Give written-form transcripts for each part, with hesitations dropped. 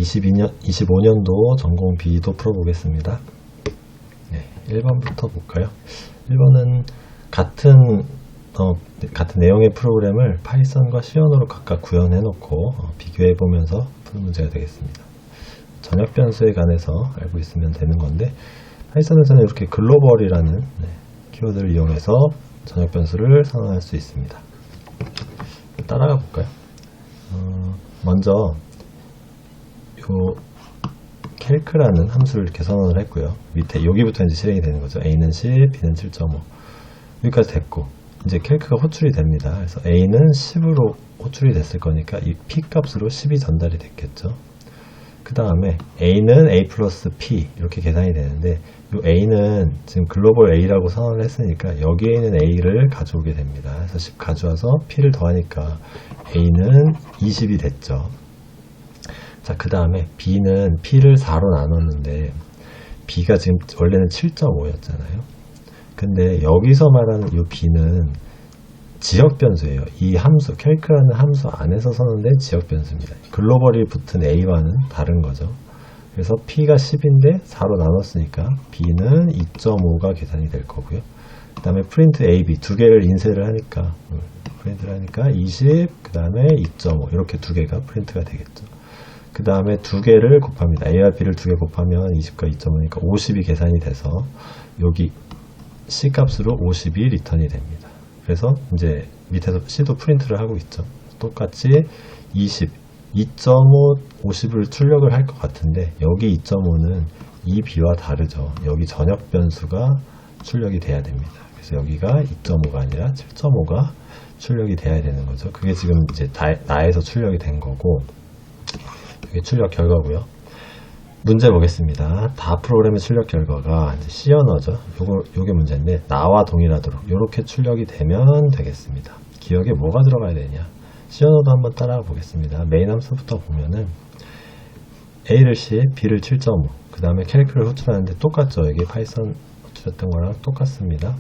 25년도 전공 B도 풀어보겠습니다. 네, 1번부터 볼까요? 1번은 같은 내용의 프로그램을 파이썬과 C언어로 각각 구현해 놓고 비교해 보면서 푸는 문제가 되겠습니다. 전역 변수에 관해서 알고 있으면 되는 건데, 파이썬에서는 이렇게 글로벌이라는 키워드를 이용해서 전역 변수를 선언할 수 있습니다. 따라가 볼까요? 먼저 요 calc라는 함수를 이렇게 선언을 했고요. 밑에 여기부터 이제 실행이 되는 거죠. a는 10, b는 7.5. 여기까지 됐고, 이제 calc가 호출이 됩니다. 그래서 a는 10으로 호출이 됐을 거니까 이 p 값으로 10이 전달이 됐겠죠. 그 다음에 a는 a 플러스 p 이렇게 계산이 되는데, 이 a는 지금 글로벌 a라고 선언을 했으니까 여기에 있는 a를 가져오게 됩니다. 그래서 10 가져와서 p를 더하니까 a는 20이 됐죠. 자, 그 다음에 b는 p를 4로 나눴는데 b가 지금 원래는 7.5였잖아요. 근데 여기서 말하는 이 b는 지역 변수예요. 이 함수, calc라는 함수 안에서 선언된 지역 변수입니다. 글로벌이 붙은 a와는 다른 거죠. 그래서 p가 10인데 4로 나눴으니까 b는 2.5가 계산이 될 거고요. 그 다음에 print ab 두 개를 인쇄를 하니까 프린트를 하니까 20, 그 다음에 2.5 이렇게 두 개가 프린트가 되겠죠. 그 다음에 두 개를 곱합니다. a와 b를 두 개 곱하면 20과 2.5니까 50이 계산이 돼서 여기 c 값으로 50이 리턴이 됩니다. 그래서 이제 밑에서 c도 프린트를 하고 있죠. 똑같이 20, 2.5, 50을 출력을 할 것 같은데 여기 2.5는 이 b와 다르죠. 여기 전역 변수가 출력이 돼야 됩니다. 그래서 여기가 2.5가 아니라 7.5가 출력이 돼야 되는 거죠. 그게 지금 이제 나에서 출력이 된 거고, 이게 출력 결과고요. 문제 보겠습니다. 다 프로그램의 출력 결과가 이제 C 언어죠. 요게 문제인데, 나와 동일하도록 이렇게 출력이 되면 되겠습니다. 기억에 뭐가 들어가야 되냐? C 언어도 한번 따라가 보겠습니다. 메인 함수부터 보면은 A를 10, B를 7.5, 그 다음에 calc를 호출하는데 똑같죠. 여기 파이썬 호출했던 거랑 똑같습니다.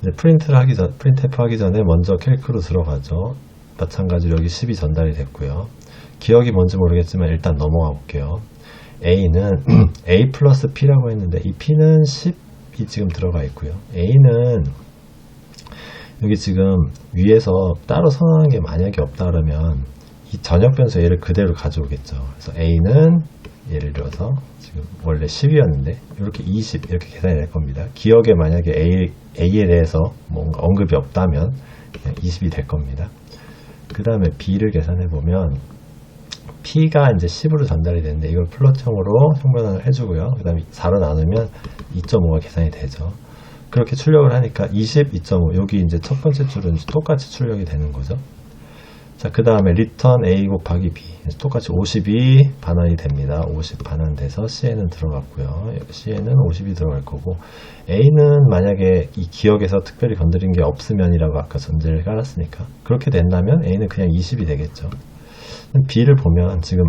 이제 프린트F 하기 전에 먼저 calc로 들어가죠. 마찬가지로 여기 10이 전달이 됐고요. 기억이 뭔지 모르겠지만 일단 넘어가 볼게요. A는 A 플러스 P라고 했는데 이 P는 10이 지금 들어가 있고요. A는 여기 지금 위에서 따로 선언한 게 만약에 없다 그러면 이 전역 변수 A를 그대로 가져오겠죠. 그래서 A는 예를 들어서 지금 원래 10이었는데 이렇게 20 이렇게 계산이 될 겁니다. 기억에 만약에 A에 대해서 뭔가 언급이 없다면 그냥 20이 될 겁니다. 그 다음에 B를 계산해 보면 P가 이제 10으로 전달이 되는데 이걸 플롯형으로 형변환을 해주고요. 그 다음에 4로 나누면 2.5가 계산이 되죠. 그렇게 출력을 하니까 20, 2.5 여기 이제 첫 번째 줄은 이제 똑같이 출력이 되는 거죠. 자, 그 다음에 return A 곱하기 B 똑같이 50이 반환이 됩니다. 50 반환돼서 C에는 들어갔고요. C에는 50이 들어갈 거고, A는 만약에 이 기억에서 특별히 건드린 게 없으면이라고 아까 전제를 깔았으니까 그렇게 된다면 A는 그냥 20이 되겠죠. B를 보면 지금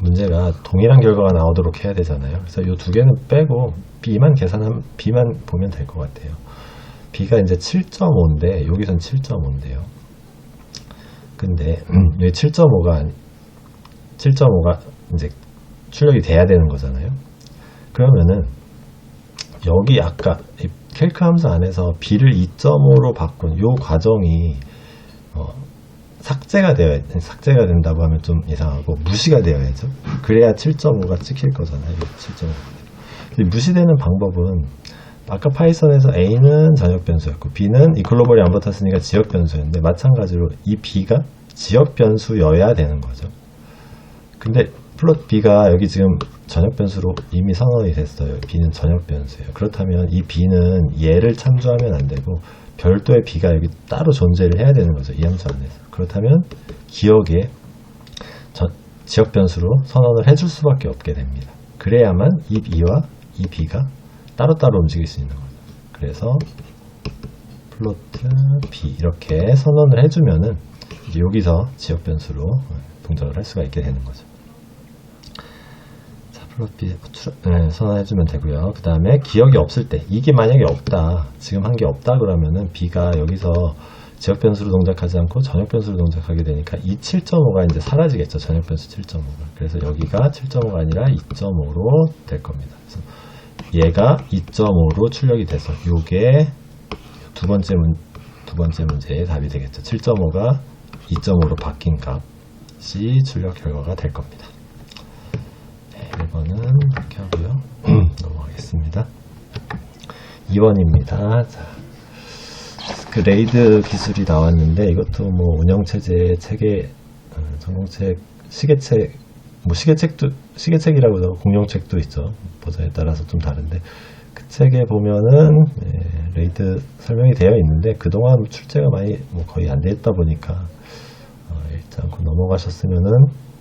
문제가 동일한 결과가 나오도록 해야 되잖아요. 그래서 이 두 개는 빼고 B만 보면 될 것 같아요. B가 이제 7.5인데 여기선 7.5인데요. 근데 여기 7.5가 이제 출력이 돼야 되는 거잖아요. 그러면은 여기 아까 이 calc 함수 안에서 B를 2.5로 바꾼 요 과정이 삭제가 삭제가 된다고 하면 좀 이상하고 무시가 되어야죠. 그래야 7.5가 찍힐 거잖아요. 7.5. 무시되는 방법은 아까 파이썬에서 A는 전역 변수였고 B는 이 글로벌이 안 붙었으니까 지역 변수였는데 마찬가지로 이 B가 지역 변수여야 되는 거죠. 근데 플롯 B가 여기 지금 전역 변수로 이미 선언이 됐어요. B는 전역 변수예요. 그렇다면 이 B는 얘를 참조하면 안 되고 별도의 B가 여기 따로 존재를 해야 되는 거죠. 이 함수 안에서. 그렇다면 기억에 지역 변수로 선언을 해줄 수밖에 없게 됩니다. 그래야만 이 B와 이 B가 따로따로 움직일 수 있는 거죠. 그래서 플로트 B 이렇게 선언을 해주면은 이제 여기서 지역 변수로 동작을 할 수가 있게 되는 거죠. 자, 플로트 B 선언해주면 되고요. 그 다음에 기억이 없을 때 이게 만약에 없다, 지금 한 게 없다 그러면은 B가 여기서 지역 변수로 동작하지 않고 전역 변수로 동작하게 되니까 이 7.5가 이제 사라지겠죠. 전역 변수 7.5가. 그래서 여기가 7.5가 아니라 2.5로 될 겁니다. 그래서 얘가 2.5로 출력이 돼서 요게 두 번째 문제의 답이 되겠죠. 7.5가 2.5로 바뀐 값이 출력 결과가 될 겁니다. 네, 1번은 이렇게 하고요. 넘어가겠습니다. 2번입니다. 자, 그 레이드 기술이 나왔는데 이것도 뭐 운영체제 체계 전공책 시계책 뭐 시계책이라고 해서 공룡책도 있죠. 버전에 따라서 좀 다른데 그 책에 보면은 레이드 설명이 되어 있는데 그동안 출제가 많이 뭐 거의 안 돼 있다 보니까 읽지 않고 넘어가셨으면은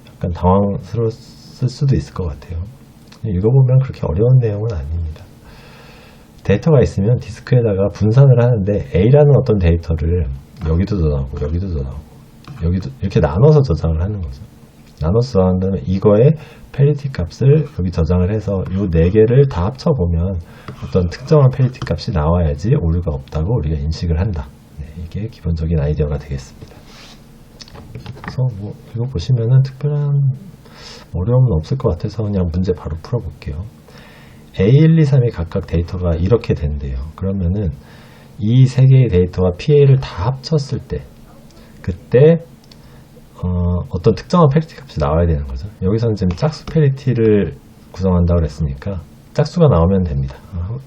약간 당황스러웠을 수도 있을 것 같아요. 읽어보면 그렇게 어려운 내용은 아닙니다. 데이터가 있으면 디스크에다가 분산을 하는데 A라는 어떤 데이터를 여기도 저장하고 여기도 저장하고 여기도 이렇게 나눠서 저장을 하는 거죠. 나눠서 저장한다면 이거의 페리티 값을 여기 저장을 해서 이 4개를 다 합쳐보면 어떤 특정한 페리티 값이 나와야지 오류가 없다고 우리가 인식을 한다. 네, 이게 기본적인 아이디어가 되겠습니다. 그래서 뭐 이거 보시면은 특별한 어려움은 없을 것 같아서 그냥 문제 바로 풀어볼게요. A1, 2, 3이 각각 데이터가 이렇게 된대요. 그러면은 이 3개의 데이터와 PA를 다 합쳤을 때 그때 어떤 특정한 페리티 값이 나와야 되는 거죠. 여기서는 지금 짝수 페리티를 구성한다고 그랬으니까 짝수가 나오면 됩니다.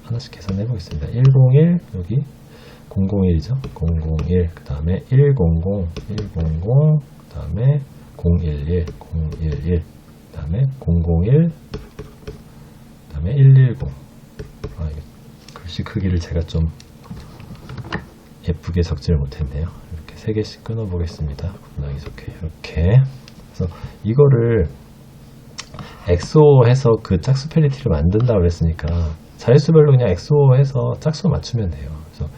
하나씩 계산해 보겠습니다. 101 여기 001이죠. 001 그 다음에 100 100 그 다음에 011 011 그 다음에 001 그 다음에 110 글씨 크기를 제가 좀 예쁘게 적지를 못했네요. 이렇게 3개씩 끊어 보겠습니다. 분명히 좋게 이렇게. 그래서 이거를 XO 해서 그 짝수 페리티를 만든다고 그랬으니까 자릿수별로 그냥 XO 해서 짝수 맞추면 돼요. 그래서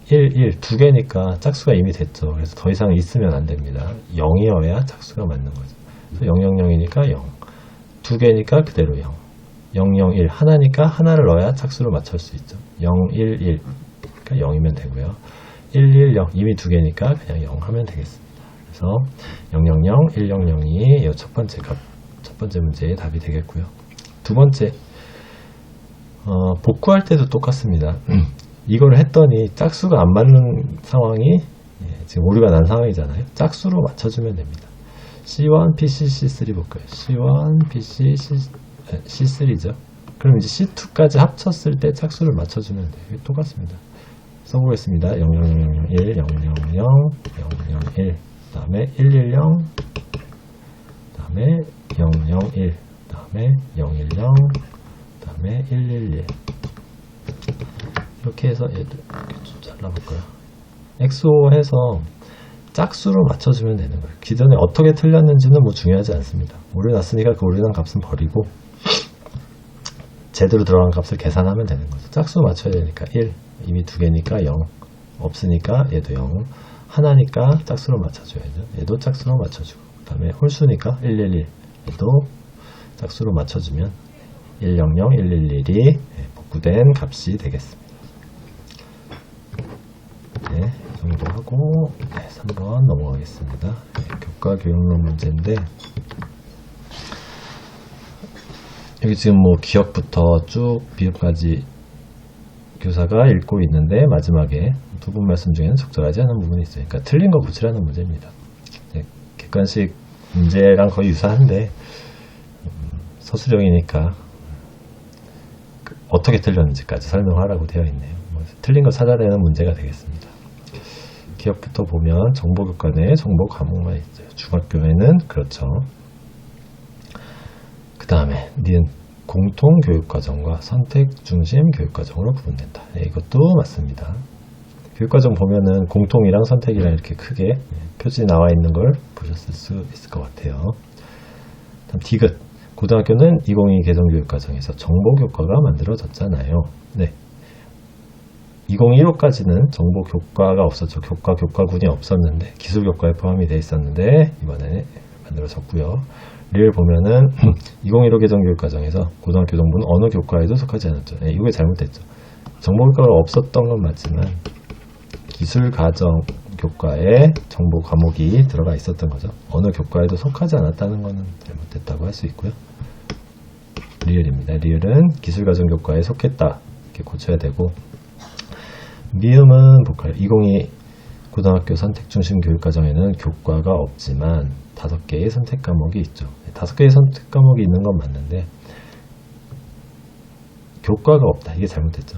1, 1, 2개니까 짝수가 이미 됐죠. 그래서 더 이상 있으면 안 됩니다. 0이어야 짝수가 맞는 거죠. 그래서 000이니까 0. 2개니까 그대로 0. 001 하나니까 하나를 넣어야 짝수를 맞출 수 있죠. 011 그러니까 0이면 되고요. 110 이미 2개니까 그냥 0 하면 되겠습니다. 그래서 000 1002 이 첫 번째 문제의 답이 되겠고요. 두 번째 복구할 때도 똑같습니다. 이걸 했더니 짝수가 안 맞는 상황이 지금 오류가 난 상황이잖아요. 짝수로 맞춰주면 됩니다. C1, PC, C3 볼까요? C1, PC, C3죠. 그럼 이제 C2까지 합쳤을 때 짝수를 맞춰주면 돼요. 똑같습니다. 써보겠습니다. 00001, 000, 001, 그 다음에 110, 그 다음에 001, 그 다음에 010, 그 다음에 111. 이렇게 해서 얘들 이렇게 좀 잘라볼까요? XO 해서 짝수로 맞춰주면 되는 거예요. 기존에 어떻게 틀렸는지는 뭐 중요하지 않습니다. 오류 났으니까 그 오류 난 값은 버리고 제대로 들어간 값을 계산하면 되는 거죠. 짝수 맞춰야 되니까 1, 이미 2개니까 0, 없으니까 얘도 0, 하나니까 짝수로 맞춰줘야죠. 얘도 짝수로 맞춰주고, 그 다음에 홀수니까 111, 얘도 짝수로 맞춰주면 100, 111이 복구된 값이 되겠습니다. 네, 이 정도 하고 3번 넘어가겠습니다. 교과 교육론 문제인데 여기 지금 뭐 기억부터 쭉 비읍까지 교사가 읽고 있는데 마지막에 두 분 말씀 중에는 적절하지 않은 부분이 있어요. 그러니까 틀린 거 고치라는 문제입니다. 네, 객관식 문제랑 거의 유사한데 서술형이니까 어떻게 틀렸는지까지 설명하라고 되어 있네요. 틀린 거 찾아내는 문제가 되겠습니다. 기억부터 보면 정보교과 내에 정보 과목만 있어요. 중학교에는 그렇죠. 그 다음에 니은 공통교육과정과 선택중심 교육과정으로 구분된다. 네, 이것도 맞습니다. 교육과정 보면은 공통이랑 선택이랑 이렇게 크게 표지 나와 있는 걸 보셨을 수 있을 것 같아요. 다음 디귿 고등학교는 2022 개정교육과정에서 정보교과가 만들어졌잖아요. 네. 2015까지는 정보교과가 없었죠. 교과군이 없었는데 기술교과에 포함이 되어 있었는데 이번에 만들어졌고요. 를 보면은 2015 개정교육과정에서 고등학교 정보는 어느 교과에도 속하지 않았죠. 네, 이게 잘못됐죠. 정보교과가 없었던 건 맞지만 기술과정 교과에 정보 과목이 들어가 있었던 거죠. 어느 교과에도 속하지 않았다는 것은 잘못됐다고 할 수 있고요. 리을입니다. 리을은 기술과정 교과에 속했다. 이렇게 고쳐야 되고, 미음은 볼까요? 2022 고등학교 선택중심 교육과정에는 교과가 없지만 5개의 선택 과목이 있죠. 5개의 선택 과목이 있는 건 맞는데 교과가 없다. 이게 잘못됐죠.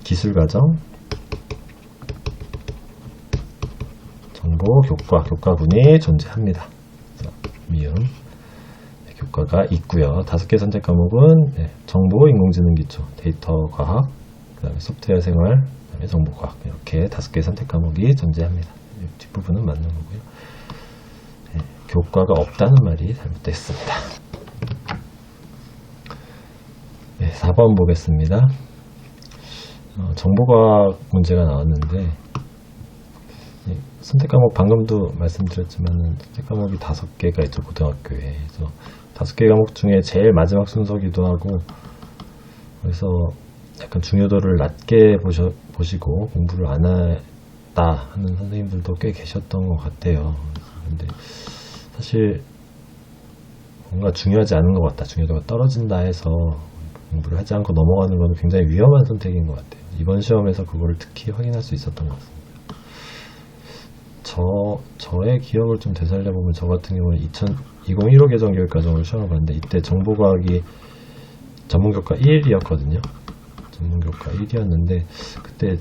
기술과정, 정보, 교과군이 존재합니다. 미음. 교과가 있고요. 5개 선택 과목은 정보, 인공지능 기초, 데이터 과학, 그 다음에 소프트웨어 생활, 그 다음에 정보 과학, 이렇게 5개 선택 과목이 존재합니다. 뒷부분은 맞는 거고요. 교과가 없다는 말이 잘못됐습니다. 4번 보겠습니다. 정보과학 문제가 나왔는데, 선택 과목 방금도 말씀드렸지만 선택 과목이 5개가 있죠. 고등학교에. 그래서 5개 과목 중에 제일 마지막 순서기도 하고, 그래서 약간 중요도를 낮게 보시고 공부를 안 했다 하는 선생님들도 꽤 계셨던 것 같아요. 근데 사실 뭔가 중요하지 않은 것 같다, 중요도가 떨어진다 해서 공부를 하지 않고 넘어가는 것은 굉장히 위험한 선택인 것 같아요. 이번 시험에서 그거를 특히 확인할 수 있었던 것 같습니다. 저의 기억을 좀 되살려보면, 저 같은 경우는 2015 개정 교육과정으로 시험을 봤는데, 이때 정보과학이 전문교과 1이었거든요. 전문교과 1이었는데, 그때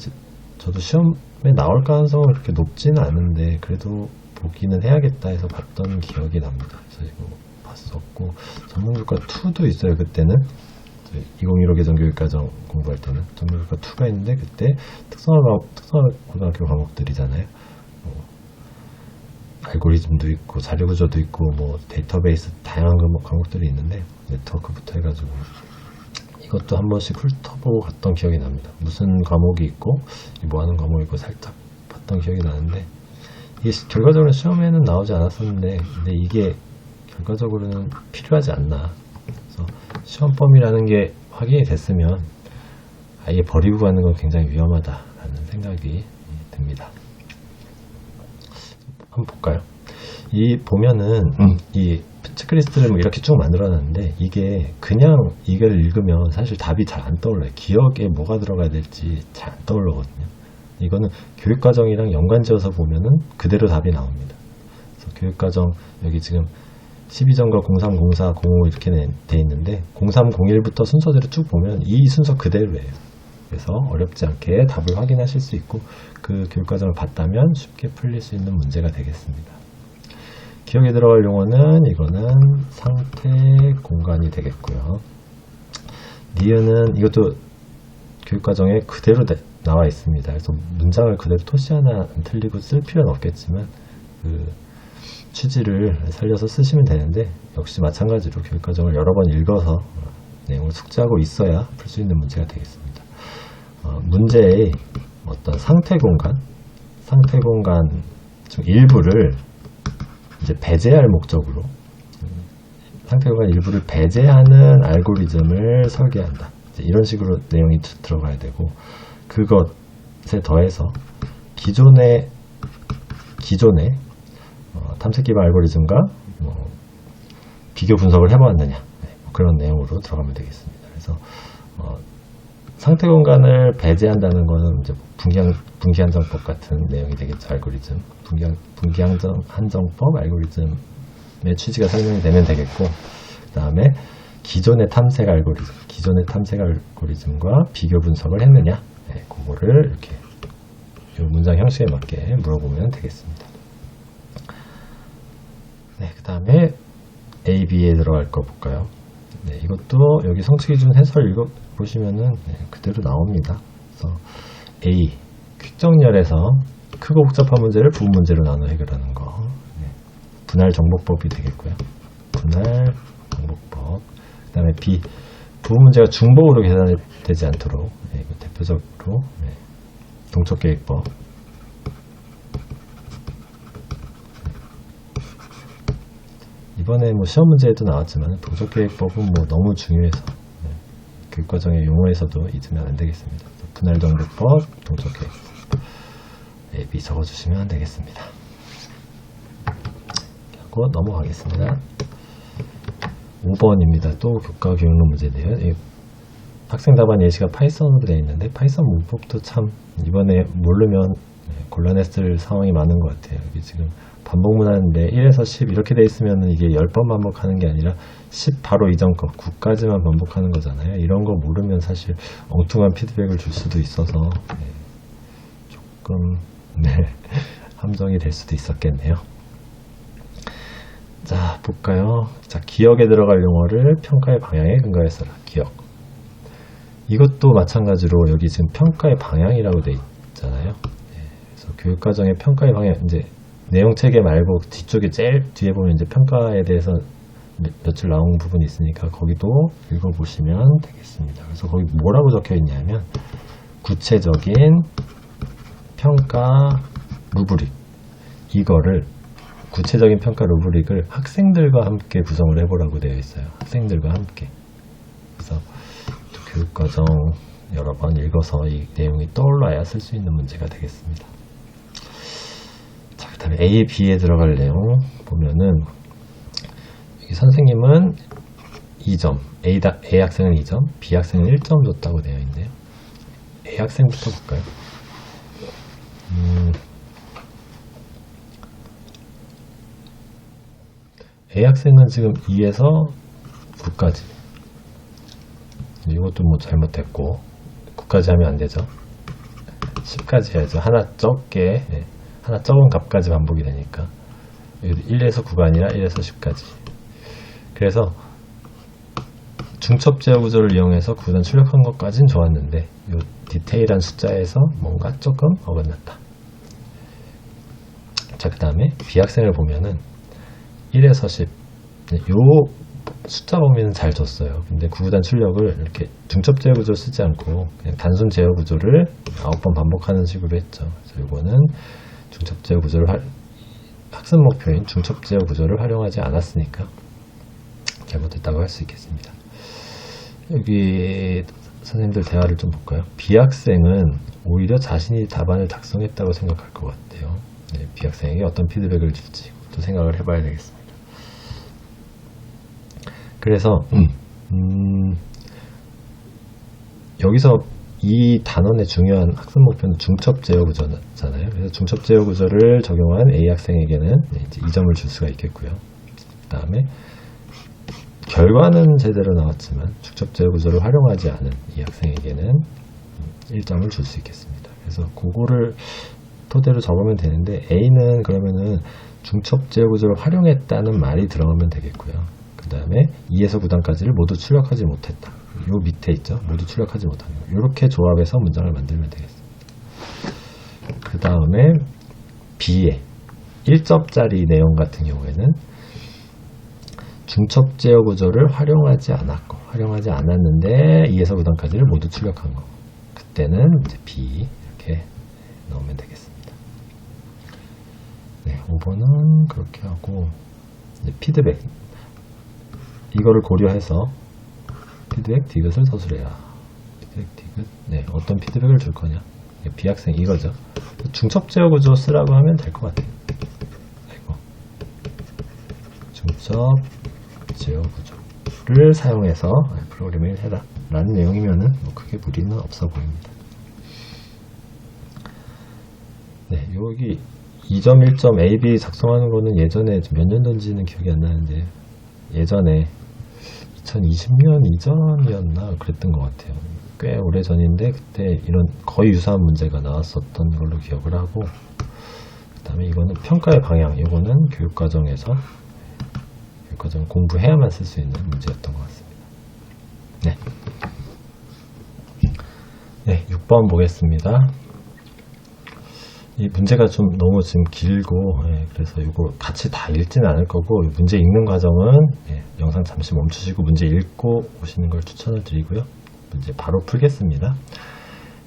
저도 시험에 나올 가능성은 그렇게 높지는 않은데, 그래도 보기는 해야겠다 해서 봤던 기억이 납니다. 그래서 이거 봤었고, 전문교과 2도 있어요, 그때는. 2015 개정 교육과정 공부할 때는. 전문교과 2가 있는데, 그때 특성화 고등학교 과목들이잖아요. 알고리즘도 있고 자료구조도 있고 뭐 데이터베이스 다양한 과목들이 있는데, 네트워크부터 해가지고 이것도 한 번씩 훑어보고 갔던 기억이 납니다. 무슨 과목이 있고 뭐 하는 과목이 있고 살짝 봤던 기억이 나는데, 이게 결과적으로 시험에는 나오지 않았었는데, 근데 이게 결과적으로는 필요하지 않나. 그래서 시험범위라는 게 확인이 됐으면 아예 버리고 가는 건 굉장히 위험하다라는 생각이 듭니다. 한번 볼까요? 이 보면은 이 체크리스트를 뭐 이렇게 쭉 만들어놨는데, 이게 그냥 이걸 읽으면 사실 답이 잘 안 떠올라요. 기억에 뭐가 들어가야 될지 잘 안 떠올르거든요. 이거는 교육과정이랑 연관지어서 보면은 그대로 답이 나옵니다. 그래서 교육과정 여기 지금 12전과 03, 04, 05 이렇게 돼 있는데, 03, 01부터 순서대로 쭉 보면 이 순서 그대로예요. 그래서 어렵지 않게 답을 확인하실 수 있고, 그 교육과정을 봤다면 쉽게 풀릴 수 있는 문제가 되겠습니다. 기억에 들어갈 용어는 이거는 상태 공간이 되겠고요. 니은은 이것도 교육과정에 그대로 나와 있습니다. 그래서 문장을 그대로 토시 하나 안 틀리고 쓸 필요는 없겠지만 그 취지를 살려서 쓰시면 되는데, 역시 마찬가지로 교육과정을 여러 번 읽어서 내용을 숙지하고 있어야 풀 수 있는 문제가 되겠습니다. 문제의 어떤 상태 공간 중 일부를 이제 배제할 목적으로, 상태 공간 일부를 배제하는 알고리즘을 설계한다. 이런 식으로 내용이 들어가야 되고, 그것에 더해서 기존의 탐색 기반 알고리즘과 비교 분석을 해보았느냐, 그런 내용으로 들어가면 되겠습니다. 그래서 상태 공간을 배제한다는 것은 이제 분기한정법 같은 내용이 되겠죠. 알고리즘 분기한정법 알고리즘의 취지가 설명이 되면 되겠고, 그 다음에 기존의 탐색 알고리즘과 비교 분석을 했느냐, 그거를 이렇게 이 문장 형식에 맞게 물어보면 되겠습니다. 그 다음에 A, B에 들어갈 거 볼까요? 이것도 여기 성취기준 해설 읽어보시면은 그대로 나옵니다. 그래서 A, 퀵정렬에서 크고 복잡한 문제를 부분 문제로 나눠 해결하는 거. 분할 정복법이 되겠고요. 분할 정복법. 그 다음에 B, 부분 문제가 중복으로 계산되지 않도록, 대표적으로 동적계획법. 이번에 뭐 시험 문제에도 나왔지만 동적계획법은 뭐 너무 중요해서 교육과정의 용어에서도 잊으면 안 되겠습니다. 분할정복법, 동적계획법. A, B 적어주시면 되겠습니다. 하고 넘어가겠습니다. 5번입니다. 또 교과 교육론 문제인데요. 학생 답안 예시가 파이썬으로 되어 있는데 파이썬 문법도 참 이번에 모르면 곤란했을 상황이 많은 것 같아요. 여기 지금 반복문하는데 1에서 10 이렇게 되어 있으면 이게 10번 반복하는 게 아니라 10 바로 이전 거 9까지만 반복하는 거잖아요. 이런 거 모르면 사실 엉뚱한 피드백을 줄 수도 있어서 조금 함정이 될 수도 있었겠네요. 자, 볼까요? 자, 기억에 들어갈 용어를 평가의 방향에 근거해 써라. 기억. 이것도 마찬가지로 여기 지금 평가의 방향이라고 돼 있잖아요. 그래서 교육과정의 평가의 방향, 이제 내용 체계 말고 뒤쪽에 제일 뒤에 보면 이제 평가에 대해서 며칠 나온 부분이 있으니까 거기도 읽어보시면 되겠습니다. 그래서 거기 뭐라고 적혀 있냐면 구체적인 평가 루브릭, 이거를 구체적인 평가 루브릭을 학생들과 함께 구성을 해보라고 되어 있어요. 학생들과 함께. 그래서 교육과정 여러 번 읽어서 이 내용이 떠올라야 쓸 수 있는 문제가 되겠습니다. 자, 그 다음에 A, B에 들어갈 내용 보면은 여기 선생님은 2점, A 학생은 2점, B 학생은 1점 줬다고 되어 있네요. A 학생부터 볼까요? A 학생은 지금 2에서 9까지. 이것도 뭐 잘못됐고 9까지 하면 안 되죠. 10까지 해야죠. 하나 적게, 하나 적은 값까지 반복이 되니까 1에서 9가 아니라 1에서 10까지. 그래서 중첩 제어 구조를 이용해서 구단 출력한 것까지는 좋았는데 이 디테일한 숫자에서 뭔가 조금 어긋났다. 자, 그 다음에 B 학생을 보면은 1에서 10, 요 숫자 범위는 잘 줬어요. 근데 구구단 출력을 이렇게 중첩 제어 구조를 쓰지 않고 그냥 단순 제어 구조를 9번 반복하는 식으로 했죠. 그래서 이거는 중첩 제어 구조를 학습 목표인 중첩 제어 구조를 활용하지 않았으니까 잘못했다고 할 수 있겠습니다. 여기 선생님들 대화를 좀 볼까요? B 학생은 오히려 자신이 답안을 작성했다고 생각할 것 같아요. B 학생에게 어떤 피드백을 줄지 또 생각을 해봐야 되겠습니다. 그래서 여기서 이 단원의 중요한 학습 목표는 중첩 제어 구조잖아요. 그래서 중첩 제어 구조를 적용한 A 학생에게는 이제 2점을 줄 수가 있겠고요. 그 다음에 결과는 제대로 나왔지만 중첩 제어 구조를 활용하지 않은 이 학생에게는 1점을 줄 수 있겠습니다. 그래서 그거를 토대로 적으면 되는데 A는 그러면은 중첩 제어 구조를 활용했다는 말이 들어가면 되겠고요. 그 다음에 2에서 9단까지를 모두 출력하지 못했다. 요 밑에 있죠. 모두 출력하지 못한 거. 이렇게 조합해서 문장을 만들면 되겠습니다. 그 다음에 B의 1접짜리 내용 같은 경우에는 중첩 제어 구조를 활용하지 않았는데 2에서 9단까지를 모두 출력한 거. 그때는 이제 B 이렇게 넣으면 되겠습니다. 네, 5번은 그렇게 하고 이제 피드백 이거를 고려해서 피드백 디귿을 서술해라. 피드백 디귿. 네, 어떤 피드백을 줄 거냐? B 학생 이거죠. 중첩 제어 구조 쓰라고 하면 될 것 같아요. 이거 중첩 제어 구조를 사용해서 프로그래밍을 해라 라는 내용이면은 뭐 크게 무리는 없어 보입니다. 네, 여기 2점 1점 A, B 작성하는 거는 예전에 몇 년도인지는 기억이 안 나는데 예전에 2020년 이전이었나 그랬던 것 같아요. 꽤 오래 전인데 그때 이런 거의 유사한 문제가 나왔었던 걸로 기억을 하고, 그 다음에 이거는 평가의 방향, 이거는 교육과정에서 교육과정 공부해야만 쓸 수 있는 문제였던 것 같습니다. 네, 6번 보겠습니다. 이 문제가 좀 너무 지금 길고, 그래서 이거 같이 다 읽지는 않을 거고, 문제 읽는 과정은 영상 잠시 멈추시고 문제 읽고 오시는 걸 추천을 드리고요. 문제 바로 풀겠습니다.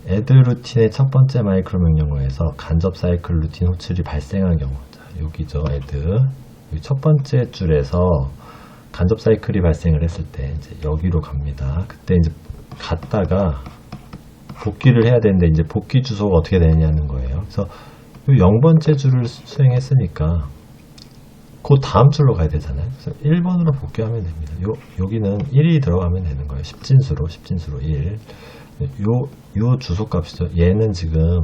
add 루틴의 첫 번째 마이크로 명령어에서 간접 사이클 루틴 호출이 발생한 경우, 자, 여기죠. add 여기 첫 번째 줄에서 간접 사이클이 발생을 했을 때 이제 여기로 갑니다. 그때 이제 갔다가 복귀를 해야 되는데 이제 복귀 주소가 어떻게 되느냐는 거예요. 그래서 0번째 줄을 수행했으니까 그 다음 줄로 가야 되잖아요. 그래서 1번으로 복귀하면 됩니다. 여기는 1이 들어가면 되는 거예요. 10진수로 1. 요 주소값이죠. 얘는 지금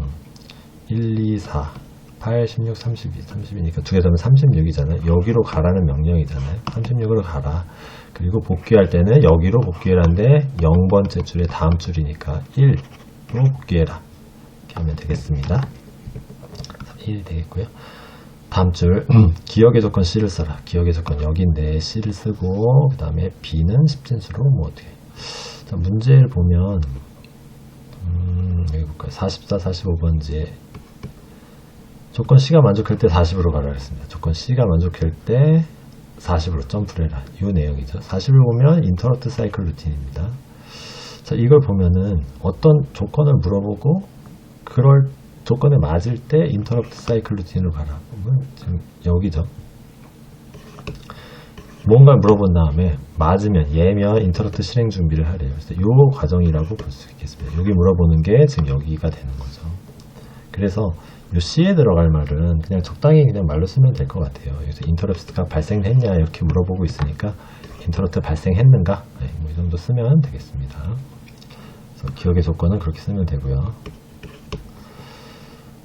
1, 2, 4, 8, 16, 32, 32니까 두 개 더하면 36이잖아요. 여기로 가라는 명령이잖아요. 36으로 가라. 그리고 복귀할 때는 여기로 복귀하는데 0번째 줄의 다음 줄이니까 1로 복귀해라. 이렇게 하면 되겠습니다. 1이 되겠고요. 다음 줄 기억의 조건 C를 써라. 기억의 조건 여기인데 C를 쓰고 그 다음에 B는 10진수로 뭐 어떻게 자, 문제를 보면 여기 볼까요? 44, 45번지에 조건 C가 만족할 때 40으로 가라 그랬습니다. 조건 C가 만족할 때 40으로 점프를 해라. 이 내용이죠. 40을 보면 인터럽트 사이클 루틴입니다. 자, 이걸 보면은 어떤 조건을 물어보고 그럴 조건에 맞을 때 인터럽트 사이클 루틴으로 가라. 그러면 지금 여기죠. 뭔가 물어본 다음에 맞으면 얘면 인터럽트 실행 준비를 하래요. 그래서 이 과정이라고 볼 수 있겠습니다. 여기 물어보는 게 지금 여기가 되는 거죠. 그래서 이 C에 들어갈 말은 그냥 적당히 그냥 말로 쓰면 될 것 같아요. 여기서 인터럽트가 발생했냐 이렇게 물어보고 있으니까 인터럽트 발생했는가 네, 뭐 이 정도 쓰면 되겠습니다. 그래서 기억의 조건은 그렇게 쓰면 되고요.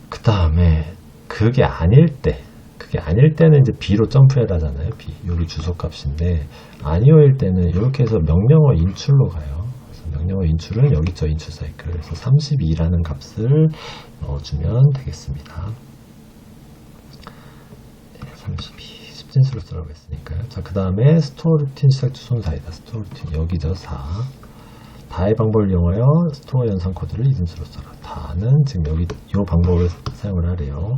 그 다음에 그게 아닐 때는 이제 B로 점프해라잖아요. B 여기 주소값인데 아니오일 때는 이렇게 해서 명령어 인출로 가요. 그래서 명령어 인출은 여기 있죠. 인출 사이클. 그래서 32라는 값을 넣어주면 되겠습니다. 네, 32 10진수로 쓰라고 했으니까요. 자, 그 다음에 스토어 루틴 시작 주소는 4이다. 스토어 루틴 여기죠. 4 다의 방법을 이용하여 스토어 연산 코드를 2진수로 써라. 다는 지금 여기 이 방법을 사용을 하래요.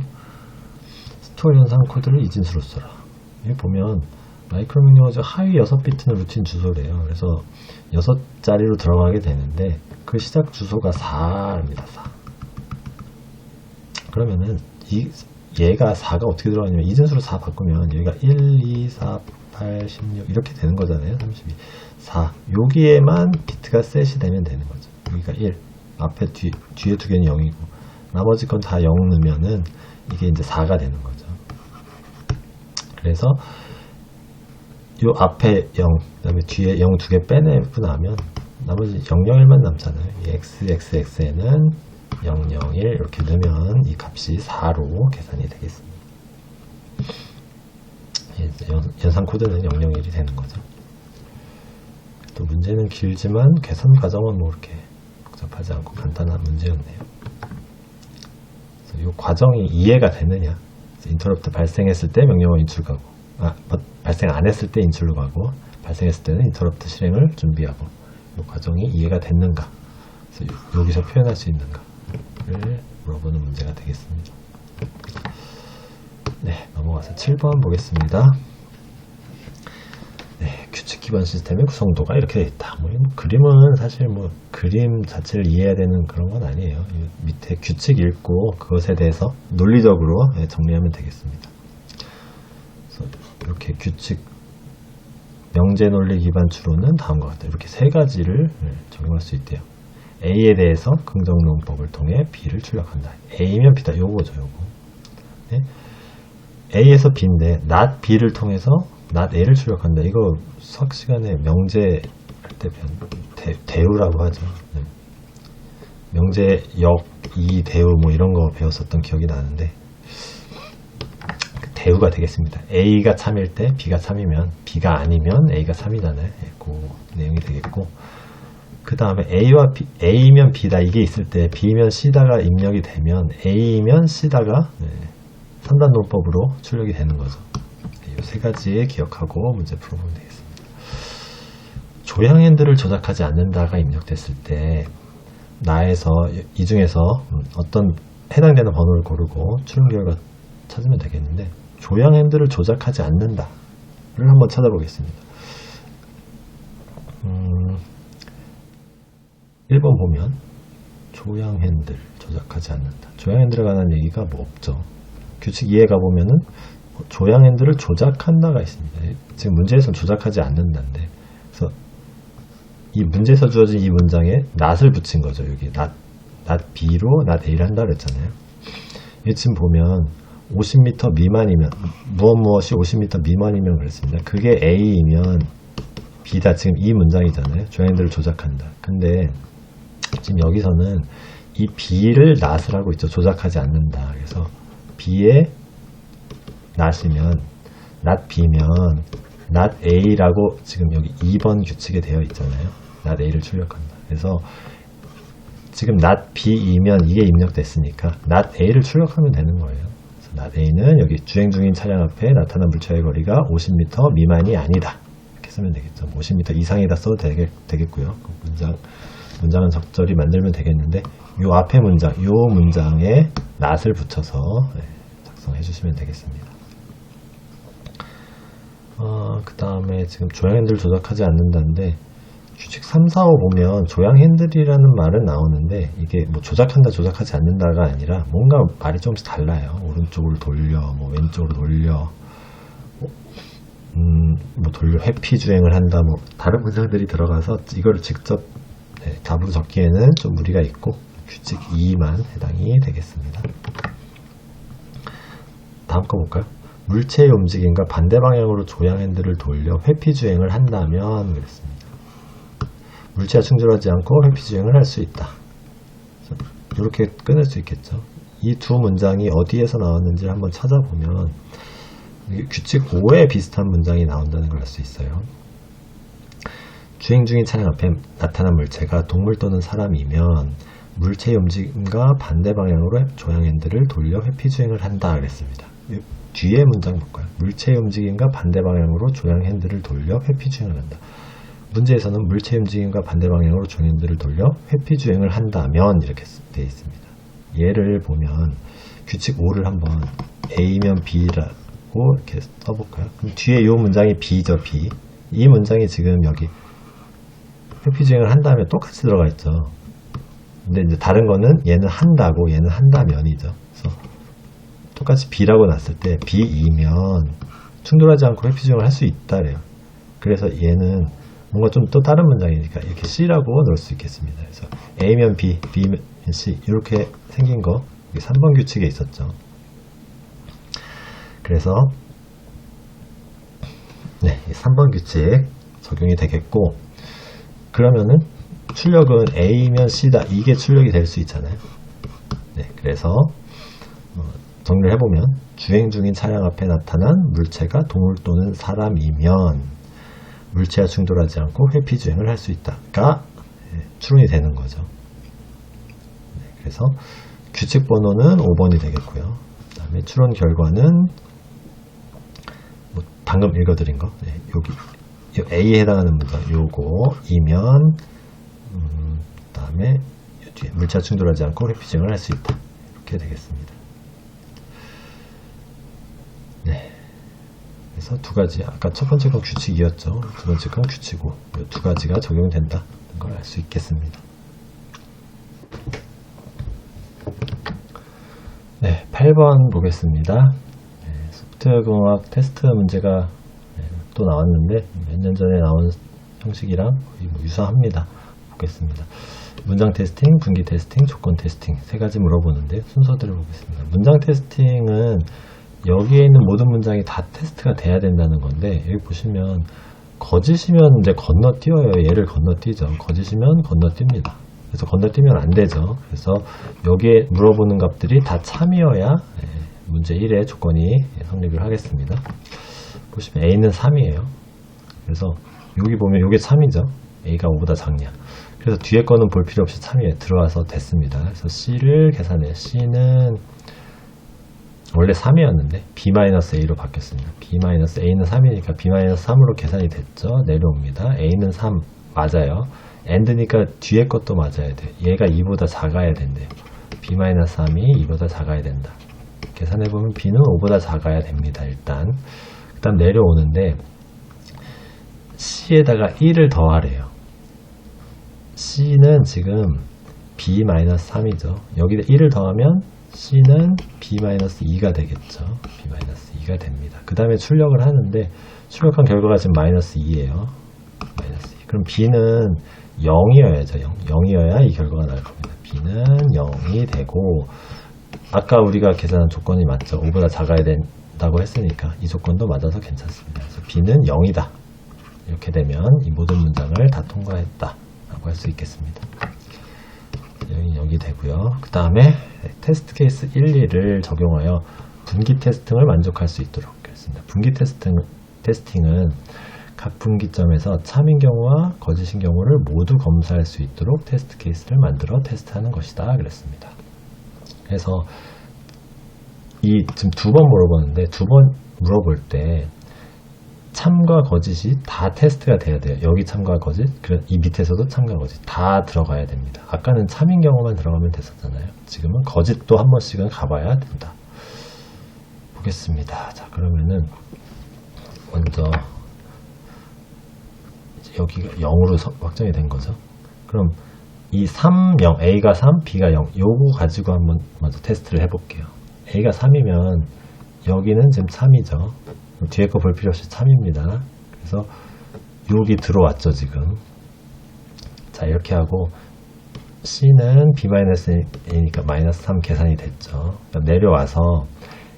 스토어 연산 코드를 2진수로 써라. 여기 보면 마이크로 명령어죠. 하위 6비트는 루틴 주소래요. 그래서 6자리로 들어가게 되는데 그 시작 주소가 4입니다. 4. 그러면은 얘가 4가 어떻게 들어가냐면 2진수로 4 바꾸면 여기가 1, 2, 4, 8, 16 이렇게 되는 거잖아요. 32, 4 여기에만 비트가 셋이 되면 되는 거죠. 여기가 1 앞에 뒤에 두 개는 0이고 나머지 건 다 0 넣으면은 이게 이제 4가 되는 거죠. 그래서 요 앞에 0 그 다음에 뒤에 0 두 개 빼내고 나면 나머지 001만 남잖아요. 이 xxx에는 001 이렇게 넣으면 이 값이 4로 계산이 되겠습니다. 연산 코드는 001이 되는 거죠. 또 문제는 길지만 계산 과정은 뭐 이렇게 복잡하지 않고 간단한 문제였네요. 그래서 이 과정이 이해가 되느냐? 인터럽트 발생했을 때 명령어 인출 가고, 발생 안 했을 때 인출로 가고, 발생했을 때는 인터럽트 실행을 준비하고, 이 과정이 이해가 됐는가? 그래서 여기서 표현할 수 있는가를 물어보는 문제가 되겠습니다. 네, 넘어가서 7번 보겠습니다. 네, 규칙 기반 시스템의 구성도가 이렇게 있다. 뭐 그림은 사실 뭐 그림 자체를 이해해야 되는 그런 건 아니에요. 밑에 규칙 읽고 그것에 대해서 논리적으로 정리하면 되겠습니다. 그래서 이렇게 규칙 명제 논리 기반 추론은 다음과 같다. 이렇게 세 가지를 적용할 수 있대요. A에 대해서 긍정 논법을 통해 B를 출력한다. A면 B다. 요거죠, 요거. 네? A에서 B인데 not B를 통해서 not A를 출력한다. 이거 수학 시간에 명제 할 때 배운 대우라고 하죠. 네. 명제 역, 이, 대우 뭐 이런 거 배웠었던 기억이 나는데 대우가 되겠습니다. A가 참일 때 B가 참이면 B가 아니면 A가 참이잖아요. 그 내용이 되겠고 그 다음에 A와 B, A면 B다 이게 있을 때 B면 C다가 입력이 되면 A면 C다가 3단 논법으로 출력이 되는 거죠. 이 세 가지 기억하고 문제 풀어보면 되겠습니다. 조향 핸들을 조작하지 않는다가 입력됐을 때 나에서 이 중에서 어떤 해당되는 번호를 고르고 출력 결과 찾으면 되겠는데 조향 핸들을 조작하지 않는다를 한번 찾아보겠습니다. 1번 보면 조향 핸들 조작하지 않는다. 조향 핸들에 관한 얘기가 뭐 없죠. 규칙 이해가 보면은 조향 핸들을 조작한다가 있습니다. 지금 문제에서는 조작하지 않는다인데, 그래서 이 문제에서 주어진 이 문장에 not을 붙인 거죠. 여기 not B로 not A를 한다 그랬잖아요. 이 지금 보면 50m 미만이면 무엇이 50m 미만이면 그랬습니다. 그게 A이면 B다. 지금 이 문장이잖아요. 조형들을 조작한다. 근데 지금 여기서는 이 B를 낫을 하고 있죠. 조작하지 않는다. 그래서 B의 낫이면 not B면 not A라고 지금 여기 2번 규칙에 되어 있잖아요. not A를 출력한다. 그래서 지금 not B이면 이게 입력됐으니까 not A를 출력하면 되는 거예요. 그래서 not A는 여기 주행 중인 차량 앞에 나타난 물체의 거리가 50m 미만이 아니다. 이렇게 쓰면 되겠죠. 50m 이상이다 써도 되겠고요. 문장은 적절히 만들면 되겠는데 요 앞에 문장, 요 문장에 not을 붙여서 작성해 주시면 되겠습니다. 그 다음에 지금 조향 핸들 조작하지 않는다는데 규칙 3, 4, 5 보면 조향 핸들이라는 말은 나오는데 이게 뭐 조작한다 조작하지 않는다가 아니라 뭔가 말이 조금씩 달라요. 오른쪽으로 돌려, 뭐 왼쪽으로 돌려, 뭐 돌려 회피 주행을 한다, 뭐 다른 문장들이 들어가서 이거를 직접 답으로 적기에는 좀 무리가 있고 규칙 2만 해당이 되겠습니다. 다음 거 볼까요? 물체의 움직임과 반대 방향으로 조향 핸들을 돌려 회피 주행을 한다면 그랬습니다. 물체와 충돌하지 않고 회피 주행을 할 수 있다. 이렇게 끊을 수 있겠죠. 이 두 문장이 어디에서 나왔는지 한번 찾아보면 규칙 5에 비슷한 문장이 나온다는 걸 알 수 있어요. 주행 중인 차량 앞에 나타난 물체가 동물 또는 사람이면 물체의 움직임과 반대 방향으로 조향 핸들을 돌려 회피 주행을 한다 그랬습니다. 뒤에 문장 볼까요? 물체의 움직임과 반대 방향으로 조향 핸들을 돌려 회피 주행을 한다. 문제에서는 물체의 움직임과 반대 방향으로 조향 핸들을 돌려 회피 주행을 한다면 이렇게 되어 있습니다. 예를 보면 규칙 5를 한번 A면 B라고 이렇게 써볼까요? 그럼 뒤에 이 문장이 B죠, B. 이 문장이 지금 여기 회피 주행을 한다면 똑같이 들어가 있죠. 근데 이제 다른 거는 얘는 한다고 얘는 한다면이죠. 그래서 똑같이 B라고 놨을 때 B이면 충돌하지 않고 회피 주행을 할 수 있다래요. 그래서 얘는 뭔가 좀 또 다른 문장이니까 이렇게 C라고 넣을 수 있겠습니다. 그래서 A면 B, B면 C 이렇게 생긴 거 여기 3번 규칙에 있었죠. 그래서 네, 3번 규칙 적용이 되겠고 그러면은 출력은 A면 C다. 이게 출력이 될 수 있잖아요. 네, 그래서 정리를 해보면 주행 중인 차량 앞에 나타난 물체가 동물 또는 사람이면 물체와 충돌하지 않고 회피 주행을 할 수 있다가 추론이 되는 거죠. 네, 그래서 규칙 번호는 5번이 되겠고요. 그 다음에 추론 결과는 뭐 방금 읽어드린 거 여기 A에 해당하는 문장 요거이면 그 다음에 뒤에 물체와 충돌하지 않고 회피 주행을 할 수 있다. 이렇게 되겠습니다. 네. 그래서 두 가지, 아까 첫 번째 건 규칙이었죠. 두 번째 건 규칙이고, 이 두 가지가 적용된다는 걸 알 수 있겠습니다. 네, 8번 보겠습니다. 네, 소프트웨어공학 테스트 문제가 또 나왔는데, 몇 년 전에 나온 형식이랑 거의 뭐 유사합니다. 보겠습니다. 문장 테스팅, 분기 테스팅, 조건 테스팅 세 가지 물어보는데 순서대로 보겠습니다. 문장 테스팅은 여기에 있는 모든 문장이 다 테스트가 돼야 된다는 건데 여기 보시면 거짓이면 이제 건너뛰어요. 얘를 건너뛰죠. 거짓이면 건너뜁니다. 그래서 건너뛰면 안 되죠. 그래서 여기에 물어보는 값들이 다 참이어야 문제 1의 조건이 성립을 하겠습니다. 보시면 A는 3이에요. 그래서 여기 보면 이게 참이죠. A가 5보다 작냐. 그래서 뒤에 거는 볼 필요 없이 참이에 들어와서 됐습니다. 그래서 C를 계산해요. C는 원래 3이었는데 B-A로 바뀌었습니다. B-A는 3이니까 B-3으로 계산이 됐죠. 내려옵니다. A는 3 맞아요. AND니까 뒤에 것도 맞아야 돼. 얘가 2보다 작아야 된대요. B-3이 2보다 작아야 된다. 계산해보면 B는 5보다 작아야 됩니다. 일단 그 다음 내려오는데 C에다가 1을 더하래요. C는 지금 B-3이죠. 여기다 1을 더하면 C는 B-2가 되겠죠. B-2가 됩니다. 그 다음에 출력을 하는데 출력한 결과가 지금 -2예요. -2. 그럼 B는 0이어야죠. 0이어야 이 결과가 나올 겁니다. B는 0이 되고 아까 우리가 계산한 조건이 맞죠. 5보다 작아야 된다고 했으니까 이 조건도 맞아서 괜찮습니다. 그래서 B는 0이다. 이렇게 되면 이 모든 문장을 다 통과했다 라고 할 수 있겠습니다. 여기 되고요. 그 다음에 테스트 케이스 1, 2를 적용하여 분기 테스팅을 만족할 수 있도록 했습니다. 분기 테스팅은 각 분기점에서 참인 경우와 거짓인 경우를 모두 검사할 수 있도록 테스트 케이스를 만들어 테스트하는 것이다 그랬습니다. 그래서 지금 두 번 물어봤는데 두 번 물어볼 때 참과 거짓이 다 테스트가 돼야 돼요. 여기 참과 거짓, 이 밑에서도 참과 거짓 다 들어가야 됩니다. 아까는 참인 경우만 들어가면 됐었잖아요. 지금은 거짓도 한 번씩은 가봐야 된다. 보겠습니다. 자, 그러면은 먼저 여기가 0으로 확정이 된 거죠. 그럼 이 3, 0, A가 3, B가 0 요거 가지고 한번 먼저 테스트를 해볼게요. A가 3이면 여기는 지금 참이죠. 뒤에 거 볼 필요 없이 참입니다. 그래서 여기 들어왔죠 지금. 자, 이렇게 하고 C는 B-A니까 마이너스 3 계산이 됐죠. 내려와서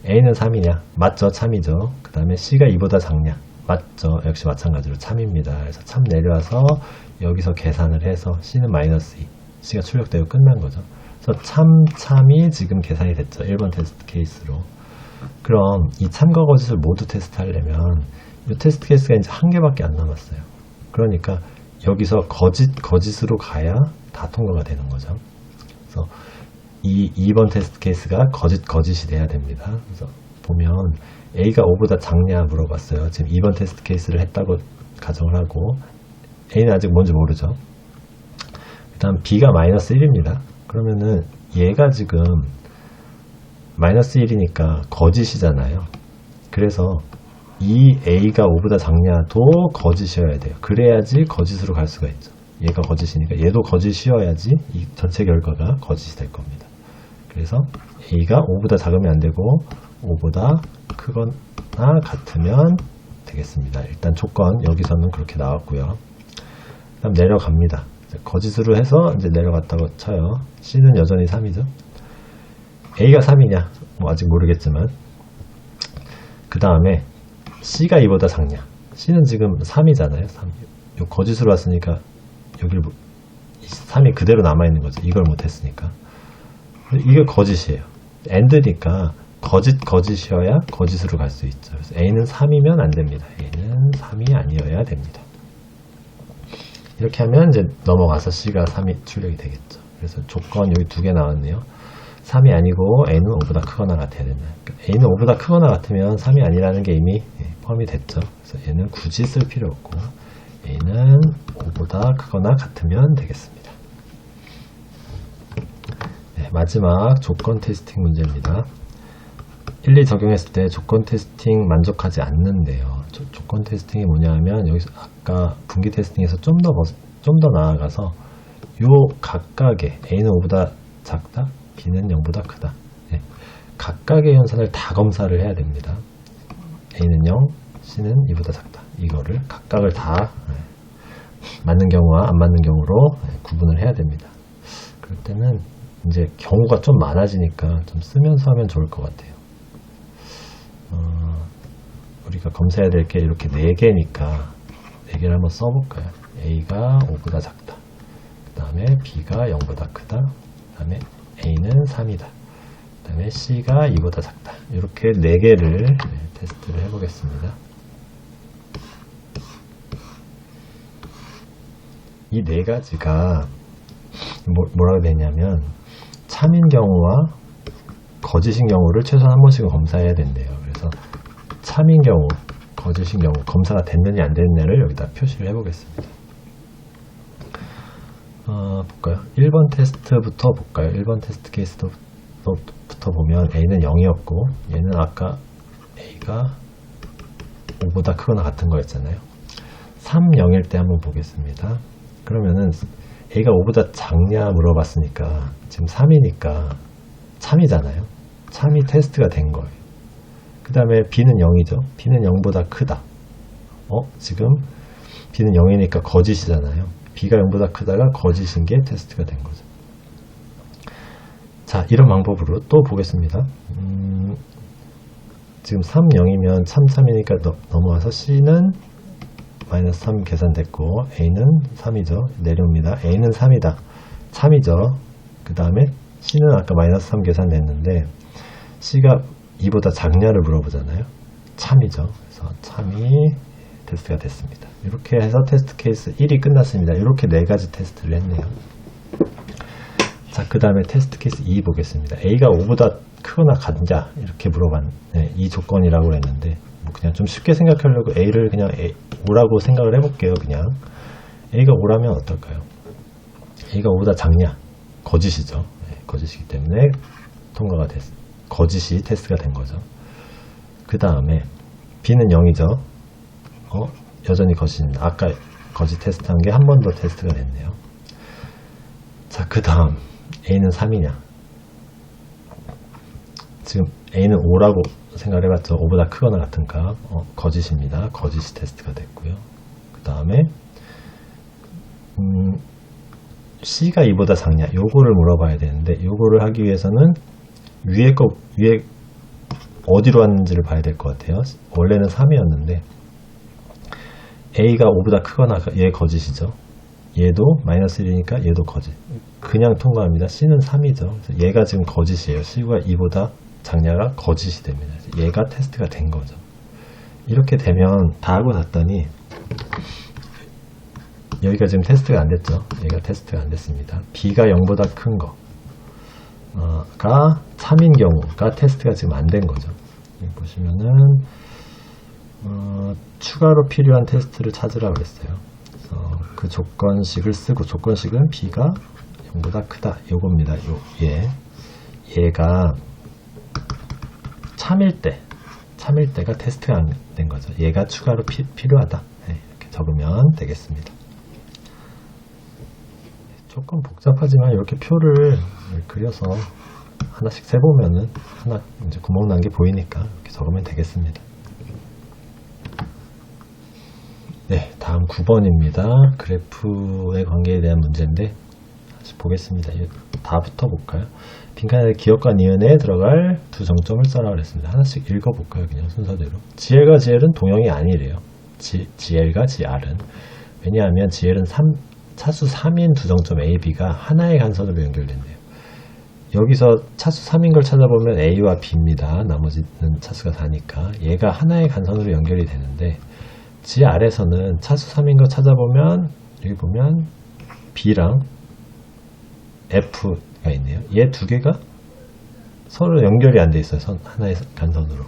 A는 3이냐? 맞죠, 참이죠. 그 다음에 C가 2보다 작냐? 맞죠, 역시 마찬가지로 참입니다. 그래서 참 내려와서 여기서 계산을 해서 C는 마이너스 2, C가 출력되고 끝난 거죠. 그래서 참이 지금 계산이 됐죠. 1번 테스트 케이스로. 그럼 이 참과 거짓을 모두 테스트하려면 이 테스트 케이스가 이제 한 개밖에 안 남았어요. 그러니까 여기서 거짓으로 가야 다 통과가 되는 거죠. 그래서 이 2번 테스트 케이스가 거짓이 돼야 됩니다. 그래서 보면 A가 5보다 작냐 물어봤어요. 지금 2번 테스트 케이스를 했다고 가정을 하고 A는 아직 뭔지 모르죠. 그 다음 B가 마이너스 1입니다. 그러면은 얘가 지금 마이너스 1이니까 거짓이잖아요. 그래서 이 A가 5보다 작냐도 거짓이어야 돼요. 그래야지 거짓으로 갈 수가 있죠. 얘가 거짓이니까 얘도 거짓이어야지 이 전체 결과가 거짓이 될 겁니다. 그래서 A가 5보다 작으면 안 되고 5보다 크거나 같으면 되겠습니다. 일단 조건 여기서는 그렇게 나왔고요. 그다음 내려갑니다. 거짓으로 해서 이제 내려갔다고 쳐요. C는 여전히 3이죠. A가 3이냐? 뭐 아직 모르겠지만 그 다음에 C가 2보다 작냐? C는 지금 3이잖아요. 3. 요 거짓으로 왔으니까 여기를 3이 그대로 남아있는 거죠. 이걸 못했으니까. 이게 거짓이에요. AND니까 거짓이어야 거짓으로 갈 수 있죠. 그래서 A는 3이면 안 됩니다. A는 3이 아니어야 됩니다. 이렇게 하면 이제 넘어가서 C가 3이 출력이 되겠죠. 그래서 조건 여기 두 개 나왔네요. 3이 아니고 A는 5보다 크거나 같아야 된다. 그러니까 A는 5보다 크거나 같으면 3이 아니라는 게 이미 포함이 됐죠. 그래서 얘는 굳이 쓸 필요 없고 A는 5보다 크거나 같으면 되겠습니다. 네, 마지막 조건 테스팅 문제입니다. 1, 2 적용했을 때 조건 테스팅 만족하지 않는데요. 조건 테스팅이 뭐냐 하면 여기서 아까 분기 테스팅에서 좀 더 나아가서 요 각각의 A는 5보다 작다, B는 0보다 크다. 네. 각각의 현상을 다 검사를 해야 됩니다. A는 0, C는 2보다 작다. 이거를 각각을 다 맞는 경우와 안 맞는 경우로 구분을 해야 됩니다. 그럴 때는 이제 경우가 좀 많아지니까 좀 쓰면서 하면 좋을 것 같아요. 우리가 검사해야 될 게 이렇게 4개니까 4개를 한번 써볼까요? A가 5보다 작다. 그 다음에 B가 0보다 크다. 그 다음에 A는 3이다. 그 다음에 C가 2보다 작다. 이렇게 4개를 테스트를 해보겠습니다. 이 4가지가 뭐라고 되냐면 참인 경우와 거짓인 경우를 최소한 한 번씩은 검사해야 된대요. 그래서 참인 경우, 거짓인 경우 검사가 됐느냐 안 됐느냐를 여기다 표시를 해보겠습니다. 볼까요? 1번 테스트부터 볼까요? 1번 테스트 케이스부터 보면 A는 0이었고 얘는 아까 A가 5보다 크거나 같은 거였잖아요. 3, 0일 때 한번 보겠습니다. 그러면은 A가 5보다 작냐 물어봤으니까 지금 3이니까 참이잖아요. 참이 테스트가 된 거예요. 그 다음에 B는 0이죠. B는 0보다 크다. 지금 B는 0이니까 거짓이잖아요. B가 0보다 크다가 거짓인 게 테스트가 된 거죠. 자, 이런 방법으로 또 보겠습니다. 지금 3, 0이면 3, 3이니까 넘어와서 C는 마이너스 3 계산됐고 A는 3이죠. 내려옵니다. A는 3이다. 참이죠. 그 다음에 C는 아까 마이너스 3 계산됐는데 C가 2보다 작냐를 물어보잖아요. 참이죠. 그래서 참이 테스트가 됐습니다. 이렇게 해서 테스트 케이스 1이 끝났습니다. 이렇게 4가지 테스트를 했네요. 자, 그 다음에 테스트 케이스 2 보겠습니다. A가 5보다 크거나 같냐 이렇게 이 조건이라고 했는데 뭐 그냥 좀 쉽게 생각하려고 A를 그냥 5라고 생각을 해볼게요. 그냥 A가 5라면 어떨까요? A가 5보다 작냐? 거짓이죠. 거짓이기 때문에 통과가 거짓이 테스트가 된 거죠. 그 다음에 B는 0이죠. 여전히 거짓입니다. 아까 거짓 테스트한 게 한 번 더 테스트가 됐네요. 자, 그 다음 A는 3이냐? 지금 A는 5라고 생각을 해봤죠. 5보다 크거나 같은 값. 거짓입니다. 거짓이 테스트가 됐고요. 그 다음에 C가 2보다 작냐? 요거를 물어봐야 되는데 요거를 하기 위해서는 위에 어디로 왔는지를 봐야 될 것 같아요. 원래는 3이었는데 A가 5보다 크거나 얘 거짓이죠. 얘도 마이너스 1이니까 얘도 거짓. 그냥 통과합니다. C는 3이죠. 그래서 얘가 지금 거짓이에요. C가 2보다 작냐가 거짓이 됩니다. 얘가 테스트가 된 거죠. 이렇게 되면 다 하고 났더니 여기가 지금 테스트가 안 됐죠. 얘가 테스트가 안 됐습니다. B가 0보다 큰 거가 참인 경우가 테스트가 지금 안 된 거죠. 여기 보시면은 추가로 필요한 테스트를 찾으라고 했어요. 그래서 그 조건식을 쓰고 조건식은 B가 0보다 크다. 요겁니다. 얘가 참일 때가 테스트가 안 된 거죠. 얘가 추가로 필요하다. 이렇게 적으면 되겠습니다. 조금 복잡하지만 이렇게 표를 그려서 하나씩 세보면은 하나 이제 구멍 난 게 보이니까 이렇게 적으면 되겠습니다. 네, 다음 9번입니다. 그래프의 관계에 대한 문제인데 다시 보겠습니다. 다 붙어볼까요? 빈칸에 기억과 니은에 들어갈 두 정점을 써라 그랬습니다. 하나씩 읽어볼까요? 그냥 순서대로. GL과 GL은 동형이 아니래요. GL과 GR은. 왜냐하면 GL은 차수 3인 두 정점 A, B가 하나의 간선으로 연결된대요. 여기서 차수 3인 걸 찾아보면 A와 B입니다. 나머지는 차수가 4니까. 얘가 하나의 간선으로 연결이 되는데 GR에서는 차수 3인 거 찾아보면 여기 보면 B랑 F가 있네요. 얘 두 개가 서로 연결이 안 돼 있어요. 하나의 간선으로.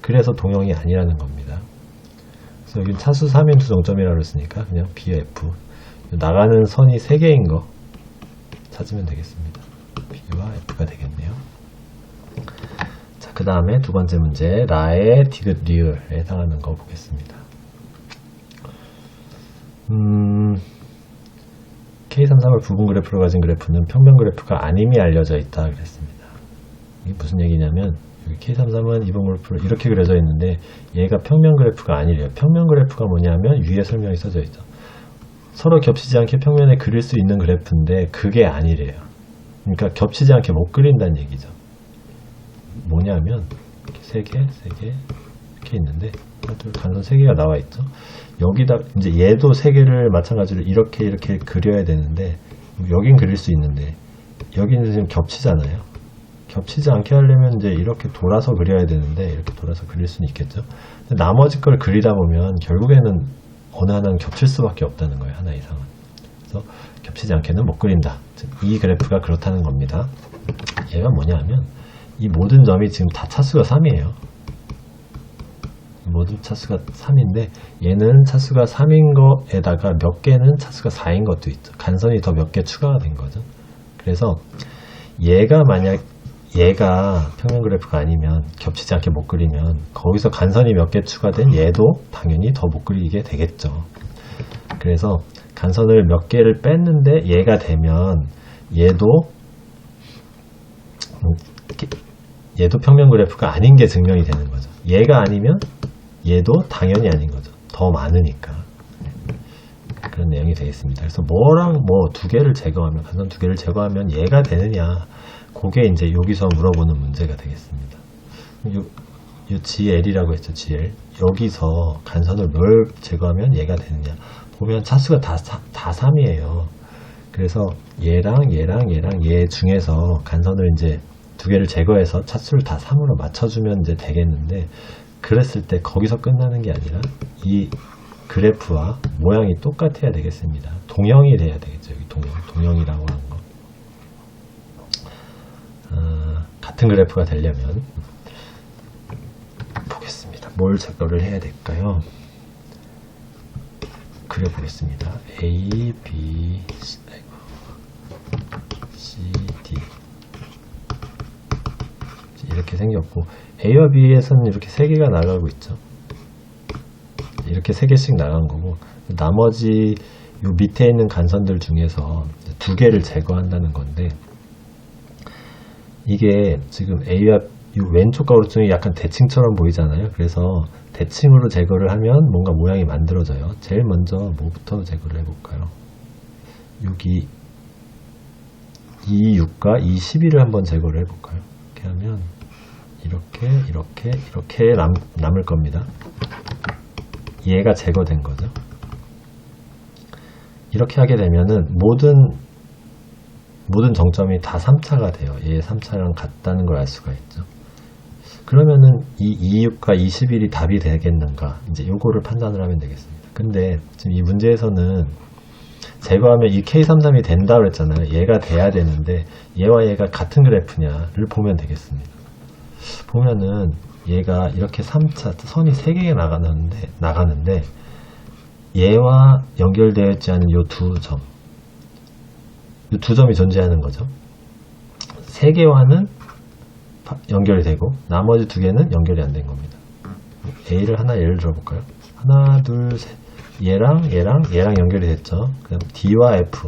그래서 동형이 아니라는 겁니다. 그래서 여기 차수 3인 두 정점이라고 했으니까 그냥 B와 F. 나가는 선이 3개인 거 찾으면 되겠습니다. B와 F가 되겠네요. 자, 그 다음에 두 번째 문제, 라의 디귿 리을에 해당하는 거 보겠습니다. K33을 부분 그래프로 가진 그래프는 평면 그래프가 아님이 알려져 있다 그랬습니다. 이게 무슨 얘기냐면 여기 K33은 이번 그래프로 이렇게 그려져 있는데 얘가 평면 그래프가 아니래요. 평면 그래프가 뭐냐면 위에 설명이 써져 있죠. 서로 겹치지 않게 평면에 그릴 수 있는 그래프인데 그게 아니래요. 그러니까 겹치지 않게 못 그린다는 얘기죠. 뭐냐면 이렇게 3개 이렇게 있는데 간선 3개가 나와 있죠. 여기다 이제 얘도 3개를 마찬가지로 이렇게 그려야 되는데 여긴 그릴 수 있는데 여기는 지금 겹치잖아요. 겹치지 않게 하려면 이제 이렇게 돌아서 그려야 되는데 이렇게 돌아서 그릴 수는 있겠죠. 근데 나머지 걸 그리다 보면 결국에는 어느 하나는 겹칠 수밖에 없다는 거예요. 하나 이상은. 그래서 겹치지 않게는 못 그린다. 이 그래프가 그렇다는 겁니다. 얘가 뭐냐 하면 이 모든 점이 지금 다 차수가 3이에요. 모든 차수가 3인데 얘는 차수가 3인 거에다가 몇 개는 차수가 4인 것도 있죠. 간선이 더 몇 개 추가가 된 거죠. 그래서 얘가 만약 얘가 평면 그래프가 아니면 겹치지 않게 못 그리면 거기서 간선이 몇 개 추가된 얘도 당연히 더 못 그리게 되겠죠. 그래서 간선을 몇 개를 뺐는데 얘가 되면 얘도 평면 그래프가 아닌 게 증명이 되는 거죠. 얘가 아니면 얘도 당연히 아닌 거죠. 더 많으니까. 그런 내용이 되겠습니다. 그래서 뭐랑 뭐 두 개를 제거하면, 간선 두 개를 제거하면 얘가 되느냐, 그게 이제 여기서 물어보는 문제가 되겠습니다. 요 GL이라고 했죠, GL. 여기서 간선을 뭘 제거하면 얘가 되느냐. 보면 차수가 다 3이에요. 그래서 얘랑 얘 중에서 간선을 이제 두 개를 제거해서 차수를 다 3으로 맞춰주면 이제 되겠는데, 그랬을 때 거기서 끝나는 게 아니라 이 그래프와 모양이 똑같아야 되겠습니다. 동형이 돼야 되겠죠. 여기 동형이라고 하는 거. 같은 그래프가 되려면 보겠습니다. 뭘 제거를 해야 될까요? 그려보겠습니다. A, B, C, D 이렇게 생겼고, A와 B에서는 이렇게 3개가 나가고 있죠. 이렇게 3개씩 나간 거고, 나머지 요 밑에 있는 간선들 중에서 2개를 제거한다는 건데, 이게 지금 A와 요 왼쪽과 오른쪽이 약간 대칭처럼 보이잖아요. 그래서 대칭으로 제거를 하면 뭔가 모양이 만들어져요. 제일 먼저 뭐부터 제거를 해볼까요? 여기 2, 6과 2, 12를 한번 제거를 해볼까요? 이렇게 하면 이렇게 남을 겁니다. 얘가 제거된 거죠. 이렇게 하게 되면은 모든 정점이 다 3차가 돼요. 얘 3차랑 같다는 걸 알 수가 있죠. 그러면은 이 26과 21이 답이 되겠는가? 이제 요거를 판단을 하면 되겠습니다. 근데 지금 이 문제에서는 제거하면 이 K33이 된다 그랬잖아요. 얘가 돼야 되는데 얘와 얘가 같은 그래프냐를 보면 되겠습니다. 보면은 얘가 이렇게 3차 선이 3개가 나가는데 얘와 연결되어 있지 않은 요 두 점이 존재하는 거죠. 3개와는 연결이 되고 나머지 2개는 연결이 안 된 겁니다. A를 하나 예를 들어볼까요? 하나, 둘, 셋. 얘랑 연결이 됐죠. 그다음 D와 F,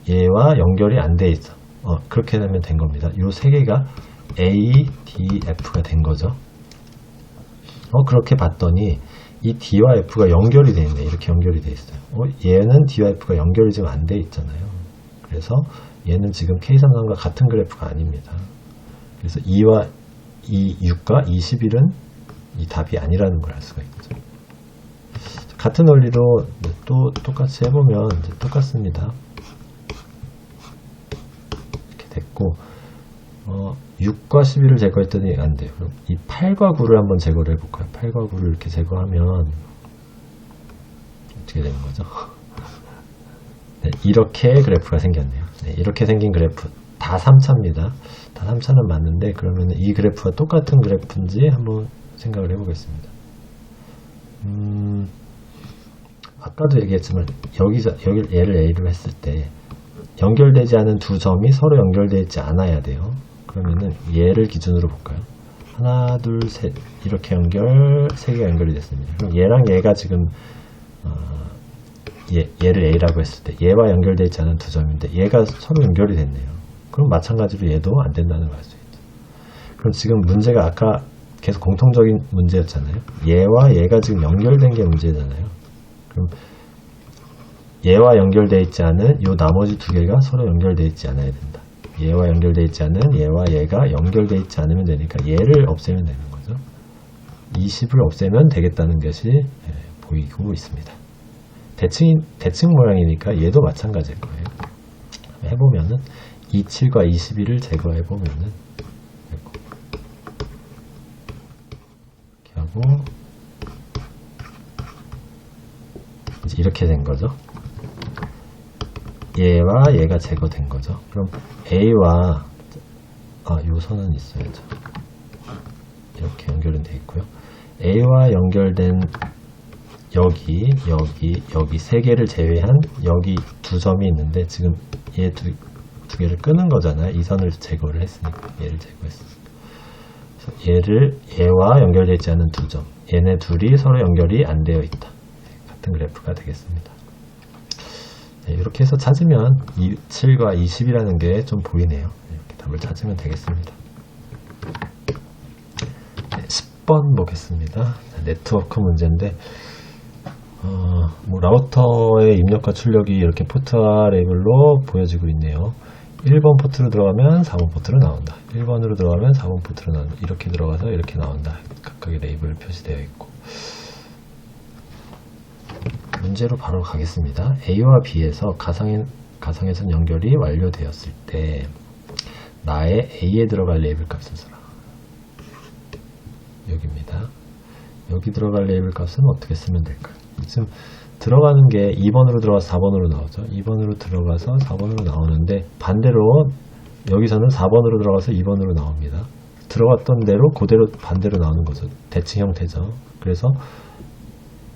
얘와 연결이 안 돼 있어. 그렇게 되면 된 겁니다. 요 3개가 A, D, F가 된 거죠. 그렇게 봤더니 이 D와 F가 연결이 돼 있네. 이렇게 연결이 돼 있어요. 얘는 D와 F가 연결이 지금 안 돼 있잖아요. 그래서 얘는 지금 K33과 같은 그래프가 아닙니다. 그래서 6과 21은 이 답이 아니라는 걸 알 수가 있죠. 같은 원리로 또 똑같이 해보면 이제 똑같습니다. 이렇게 됐고, 6과 11을 제거했더니 안 돼요. 그럼 이 8과 9를 한번 제거를 해볼까요? 8과 9를 이렇게 제거하면 어떻게 되는 거죠? 네, 이렇게 그래프가 생겼네요. 네, 이렇게 생긴 그래프 다 3차입니다. 다 3차는 맞는데, 그러면 이 그래프와 똑같은 그래프인지 한번 생각을 해보겠습니다. 아까도 얘기했지만 여기 얘를 A로 했을 때 연결되지 않은 두 점이 서로 연결되어 있지 않아야 돼요. 그러면은 얘를 기준으로 볼까요? 하나, 둘, 셋 이렇게 3개가 연결이 됐습니다. 그럼 얘랑 얘가 지금 얘를 A라고 했을 때 얘와 연결되어 있지 않은 두 점인데 얘가 서로 연결이 됐네요. 그럼 마찬가지로 얘도 안 된다는 걸 알 수 있죠. 그럼 지금 문제가 아까 계속 공통적인 문제였잖아요. 얘와 얘가 지금 연결된 게 문제잖아요. 그럼 얘와 연결되어 있지 않은 요 나머지 2개가 서로 연결되어 있지 않아야 된다. 얘와 연결되어 있지 않은 얘와 얘가 연결되어 있지 않으면 되니까 얘를 없애면 되는 거죠. 20을 없애면 되겠다는 것이 보이고 있습니다. 대칭 모양이니까 얘도 마찬가지일 거예요. 해보면은 27과 21을 제거해보면은 이렇게 하고 이제 이렇게 된 거죠. 얘와 얘가 제거된 거죠. 그럼 A와 요 선은 있어야죠. 이렇게 연결은 돼 있고요. A와 연결된 여기 3개를 제외한 여기 2점이 있는데 지금 얘 두 개를 끄는 거잖아요. 이 선을 제거를 했으니까 얘를 제거했으니까. 그래서 얘와 연결되어 있지 않은 2점, 얘네 둘이 서로 연결이 안 되어 있다. 같은 그래프가 되겠습니다. 네, 이렇게 해서 찾으면 7과 20이라는 게 좀 보이네요. 이렇게 답을 찾으면 되겠습니다. 네, 10번 보겠습니다. 네트워크 문제인데 뭐 라우터의 입력과 출력이 이렇게 포트와 레이블로 보여지고 있네요. 1번 포트로 들어가면 4번 포트로 나온다. 1번으로 들어가면 4번 포트로 나온다. 이렇게 들어가서 이렇게 나온다. 각각의 레이블 표시되어 있고. 문제로 바로 가겠습니다. A와 B에서 가상회선 연결이 완료되었을 때 나의 A에 들어갈 레이블 값을 써라. 여기입니다. 여기 들어갈 레이블 값은 어떻게 쓰면 될까요? 지금 들어가는 게 2번으로 들어가서 4번으로 나오죠. 2번으로 들어가서 4번으로 나오는데 반대로 여기서는 4번으로 들어가서 2번으로 나옵니다. 들어갔던 대로 그대로 반대로 나오는 거죠. 대칭 형태죠. 그래서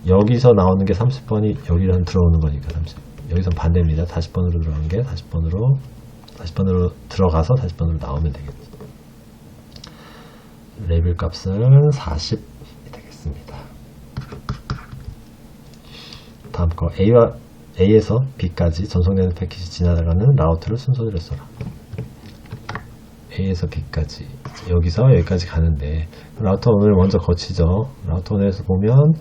여기서 나오는 게 30번이 여기랑 들어오는 거니까 30. 여기서 반대입니다. 40번으로 들어간 게 40번으로 들어가서 40번으로 나오면 되겠죠. 레이블 값은 40이 되겠습니다. 다음 거 A에서 B까지 전송되는 패킷이 지나가는 라우터를 순서대로 써라. A에서 B까지 여기서 여기까지 가는데 라우터 원을 먼저 거치죠. 라우터 원에서 보면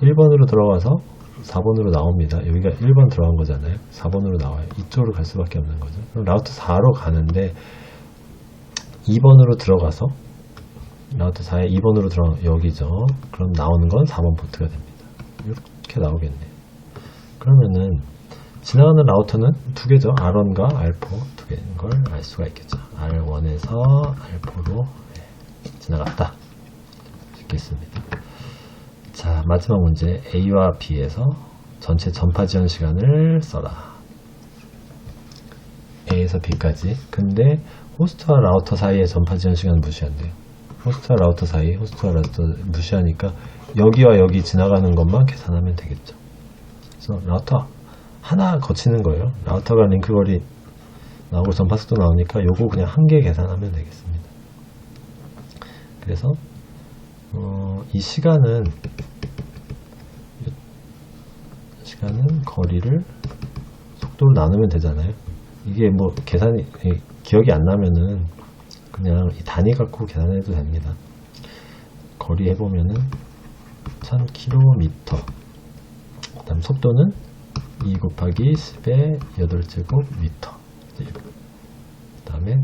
1번으로 들어가서 4번으로 나옵니다. 여기가 1번 들어간 거잖아요. 4번으로 나와요. 이쪽으로 갈 수밖에 없는 거죠. 그럼 라우터 4로 가는데 2번으로 들어가서 라우터 4에 2번으로 들어가 여기죠. 그럼 나오는 건 4번 포트가 됩니다. 이렇게 나오겠네요. 그러면은 지나가는 라우터는 두 개죠. R1과 R4 두 개인 걸 알 수가 있겠죠. R1에서 R4로 지나갔다. 있겠습니다. 자, 마지막 문제. A와 B에서 전체 전파 지연 시간을 써라. A에서 B까지. 근데 호스트와 라우터 사이의 전파 지연 시간은 무시한대요. 호스트와 라우터 사이, 호스트와 라우터 무시하니까 여기와 여기 지나가는 것만 계산하면 되겠죠. 그래서 라우터 하나 거치는 거예요. 라우터가 링크 거리 나오고 전파 속도 나오니까 요거 그냥 한 개 계산하면 되겠습니다. 그래서 이 시간은 거리를 속도로 나누면 되잖아요. 이게 뭐 계산이 기억이 안 나면은 그냥 이 단위 갖고 계산해도 됩니다. 거리 해보면은 1000km. 그 다음 속도는 2 곱하기 10의 8제곱 미터. 그 다음에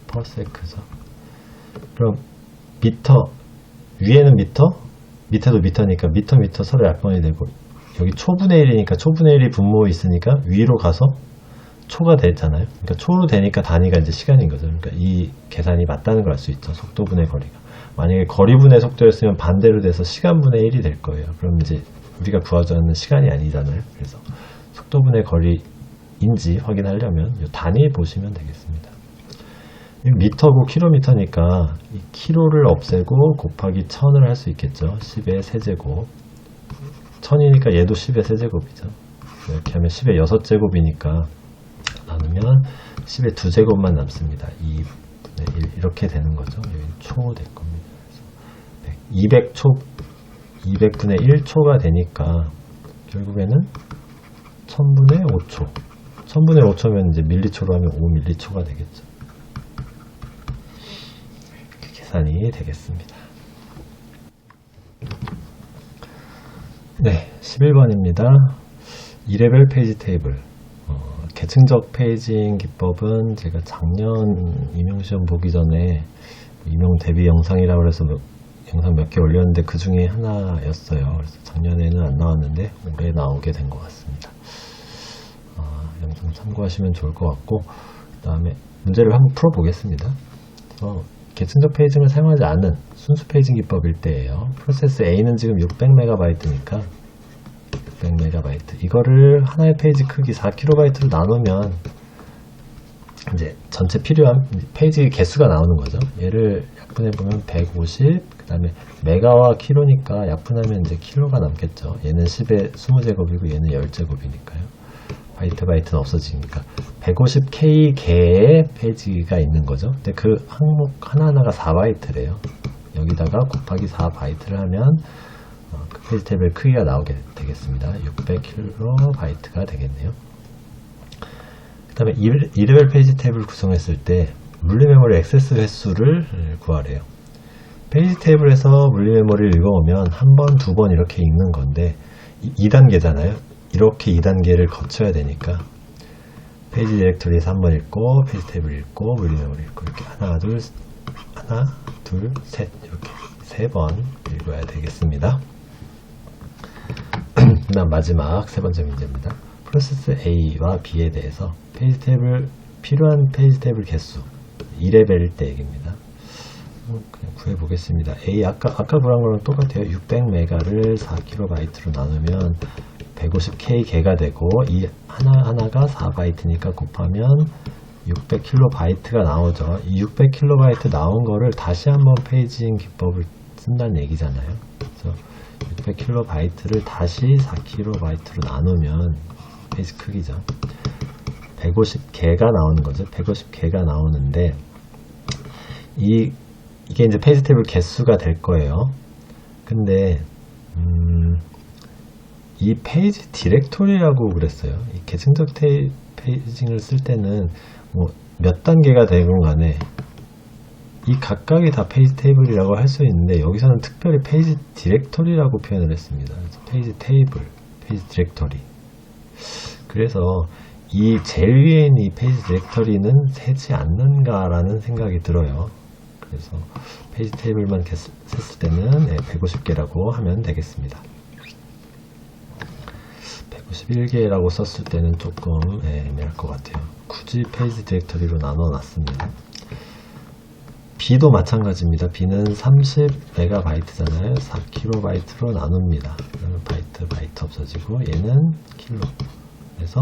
퍼세크죠. 그럼 미터, 위에는 미터, 밑에도 미터니까 미터 서로 약분이 되고, 여기 초분의 1이니까 초분의 1이 분모 있으니까 위로 가서 초가 됐잖아요. 그러니까 초로 되니까 단위가 이제 시간인 거죠. 그러니까 이 계산이 맞다는 걸 알 수 있죠. 속도분의 거리가. 만약에 거리분의 속도였으면 반대로 돼서 시간분의 1이 될 거예요. 그럼 이제 우리가 구하자는 시간이 아니잖아요. 그래서 속도분의 거리인지 확인하려면 이 단위 보시면 되겠습니다. 미터고 킬로미터니까 이 킬로를 없애고 곱하기 1000을 할 수 있겠죠. 10의 세제곱. 1000이니까 얘도 10의 세제곱이죠. 이렇게 하면 10의 6제곱이니까 나누면 10의 2제곱만 남습니다. 2분의 1 이렇게 되는 거죠. 여기 초 될 겁니다. 그래서 200분의 1초가 되니까 결국에는 1000분의 5초. 1000분의 5초면 이제 밀리초로 하면 5밀리초가 되겠죠. 이렇게 계산이 되겠습니다. 네, 11번입니다. 2레벨 페이지 테이블. 계층적 페이징 기법은 제가 작년 임용시험 보기 전에 임용 대비 영상이라고 해서 영상 몇 개 올렸는데 그 중에 하나였어요. 그래서 작년에는 안 나왔는데 올해 나오게 된 것 같습니다. 영상 참고하시면 좋을 것 같고, 그 다음에 문제를 한번 풀어보겠습니다. 계층적 페이징을 사용하지 않은 순수 페이징 기법일 때예요. 프로세스 A는 지금 600MB니까 600MB. 이거를 하나의 페이지 크기 4KB 나누면 이제 전체 필요한 페이지 개수가 나오는 거죠. 얘를 약분해보면 150, 그 다음에 메가와 킬로니까 약분하면 이제 킬로가 남겠죠. 얘는 10의 20제곱이고 얘는 10제곱이니까요. 바이트는 없어지니까 150K 개의 페이지가 있는 거죠. 근데 그 항목 하나하나가 4바이트래요. 여기다가 곱하기 4바이트를 하면 그 페이지 테이블 크기가 나오게 되겠습니다. 600KB 되겠네요. 그 다음에 2레벨 페이지 테이블 구성했을 때 물리메모리 액세스 횟수를 구하래요. 페이지 테이블에서 물리메모리를 읽어오면 한 번, 두 번 이렇게 읽는 건데 2단계잖아요. 이렇게 2단계를 거쳐야 되니까 페이지 디렉토리에서 한 번 읽고 페이지 테이블 읽고 물리 메모리 읽고 이렇게 하나 둘 셋 이렇게 3번 읽어야 되겠습니다. 그 다음 마지막 세 번째 문제입니다. 프로세스 A와 B에 대해서 페이지 테이블 필요한 페이지 테이블 개수 2레벨일 때 얘기입니다. 그냥 구해보겠습니다. A 아까 구한 거랑 똑같아요. 600메가를 4kb로 나누면 150K 개가 되고 이 하나가 4바이트니까 곱하면 600kb가 나오죠. 이 600kb 나온 거를 다시 한번 페이징 기법을 쓴다는 얘기잖아요. 그래서 600kb를 다시 4kb로 나누면 페이지 크기죠. 150개가 나오는 거죠. 150개가 나오는데 이게 이제 페이지 테이블 개수가 될 거예요. 근데 이 페이지 디렉토리라고 그랬어요. 이 계층적 페이징을 쓸 때는 뭐 몇 단계가 되건 간에 이 각각이 다 페이지 테이블이라고 할 수 있는데 여기서는 특별히 페이지 디렉토리라고 표현을 했습니다. 그래서 페이지 테이블, 페이지 디렉토리. 그래서 이 제일 위에 있는 이 페이지 디렉토리는 세지 않는가라는 생각이 들어요. 그래서 페이지 테이블만 셌을 때는 150개라고 하면 되겠습니다. 151개라고 썼을 때는 조금 애매할 것 같아요. 굳이 페이지 디렉토리로 나눠 놨습니다. B도 마찬가지입니다. B는 30MB잖아요. 4kb로 나눕니다. 그러면 바이트 없어지고 얘는 킬로. 그래서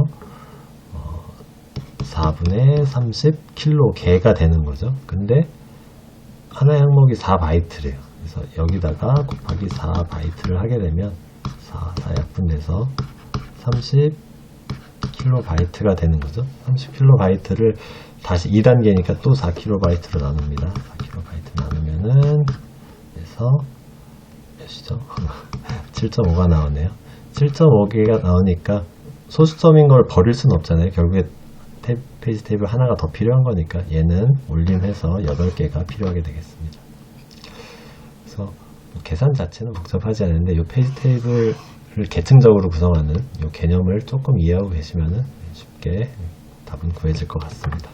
4분의 30kilo 개가 되는 거죠. 근데 하나의 항목이 4바이트래요. 그래서 여기다가 곱하기 4바이트를 하게 되면 4약분돼서 30kb가 되는 거죠. 30kb를 다시 2단계니까 또 4kb로 나눕니다. 4kb 나누면은 그래서 몇이죠? 7.5가 나오네요. 7.5개가 나오니까 소수점인 걸 버릴 수는 없잖아요. 결국에 페이지 테이블 하나가 더 필요한 거니까 얘는 올림해서 8개가 필요하게 되겠습니다. 그래서 계산 자체는 복잡하지 않은데 이 페이지 테이블을 계층적으로 구성하는 이 개념을 조금 이해하고 계시면 쉽게 답은 구해질 것 같습니다.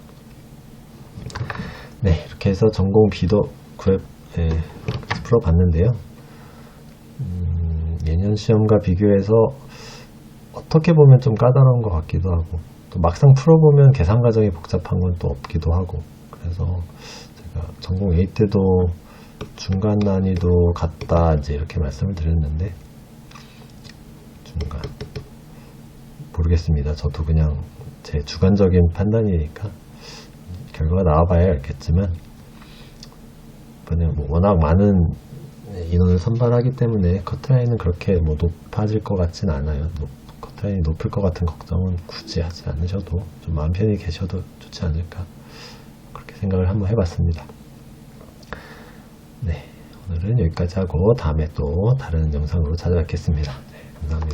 네, 이렇게 해서 전공 B도 풀어봤는데요. 예년 시험과 비교해서 어떻게 보면 좀 까다로운 것 같기도 하고 또 막상 풀어보면 계산 과정이 복잡한 건 또 없기도 하고 그래서 제가 전공 A 때도 중간 난이도 같다 이제 이렇게 말씀을 드렸는데 중간 모르겠습니다. 저도 그냥 제 주관적인 판단이니까 결과가 나와봐야 알겠지만 뭐 워낙 많은 인원을 선발하기 때문에 커트라인은 그렇게 뭐 높아질 것 같진 않아요. 커트라인이 높을 것 같은 걱정은 굳이 하지 않으셔도 좀 마음 편히 계셔도 좋지 않을까 그렇게 생각을 한번 해봤습니다. 네, 오늘은 여기까지 하고 다음에 또 다른 영상으로 찾아뵙겠습니다. 네, 감사합니다.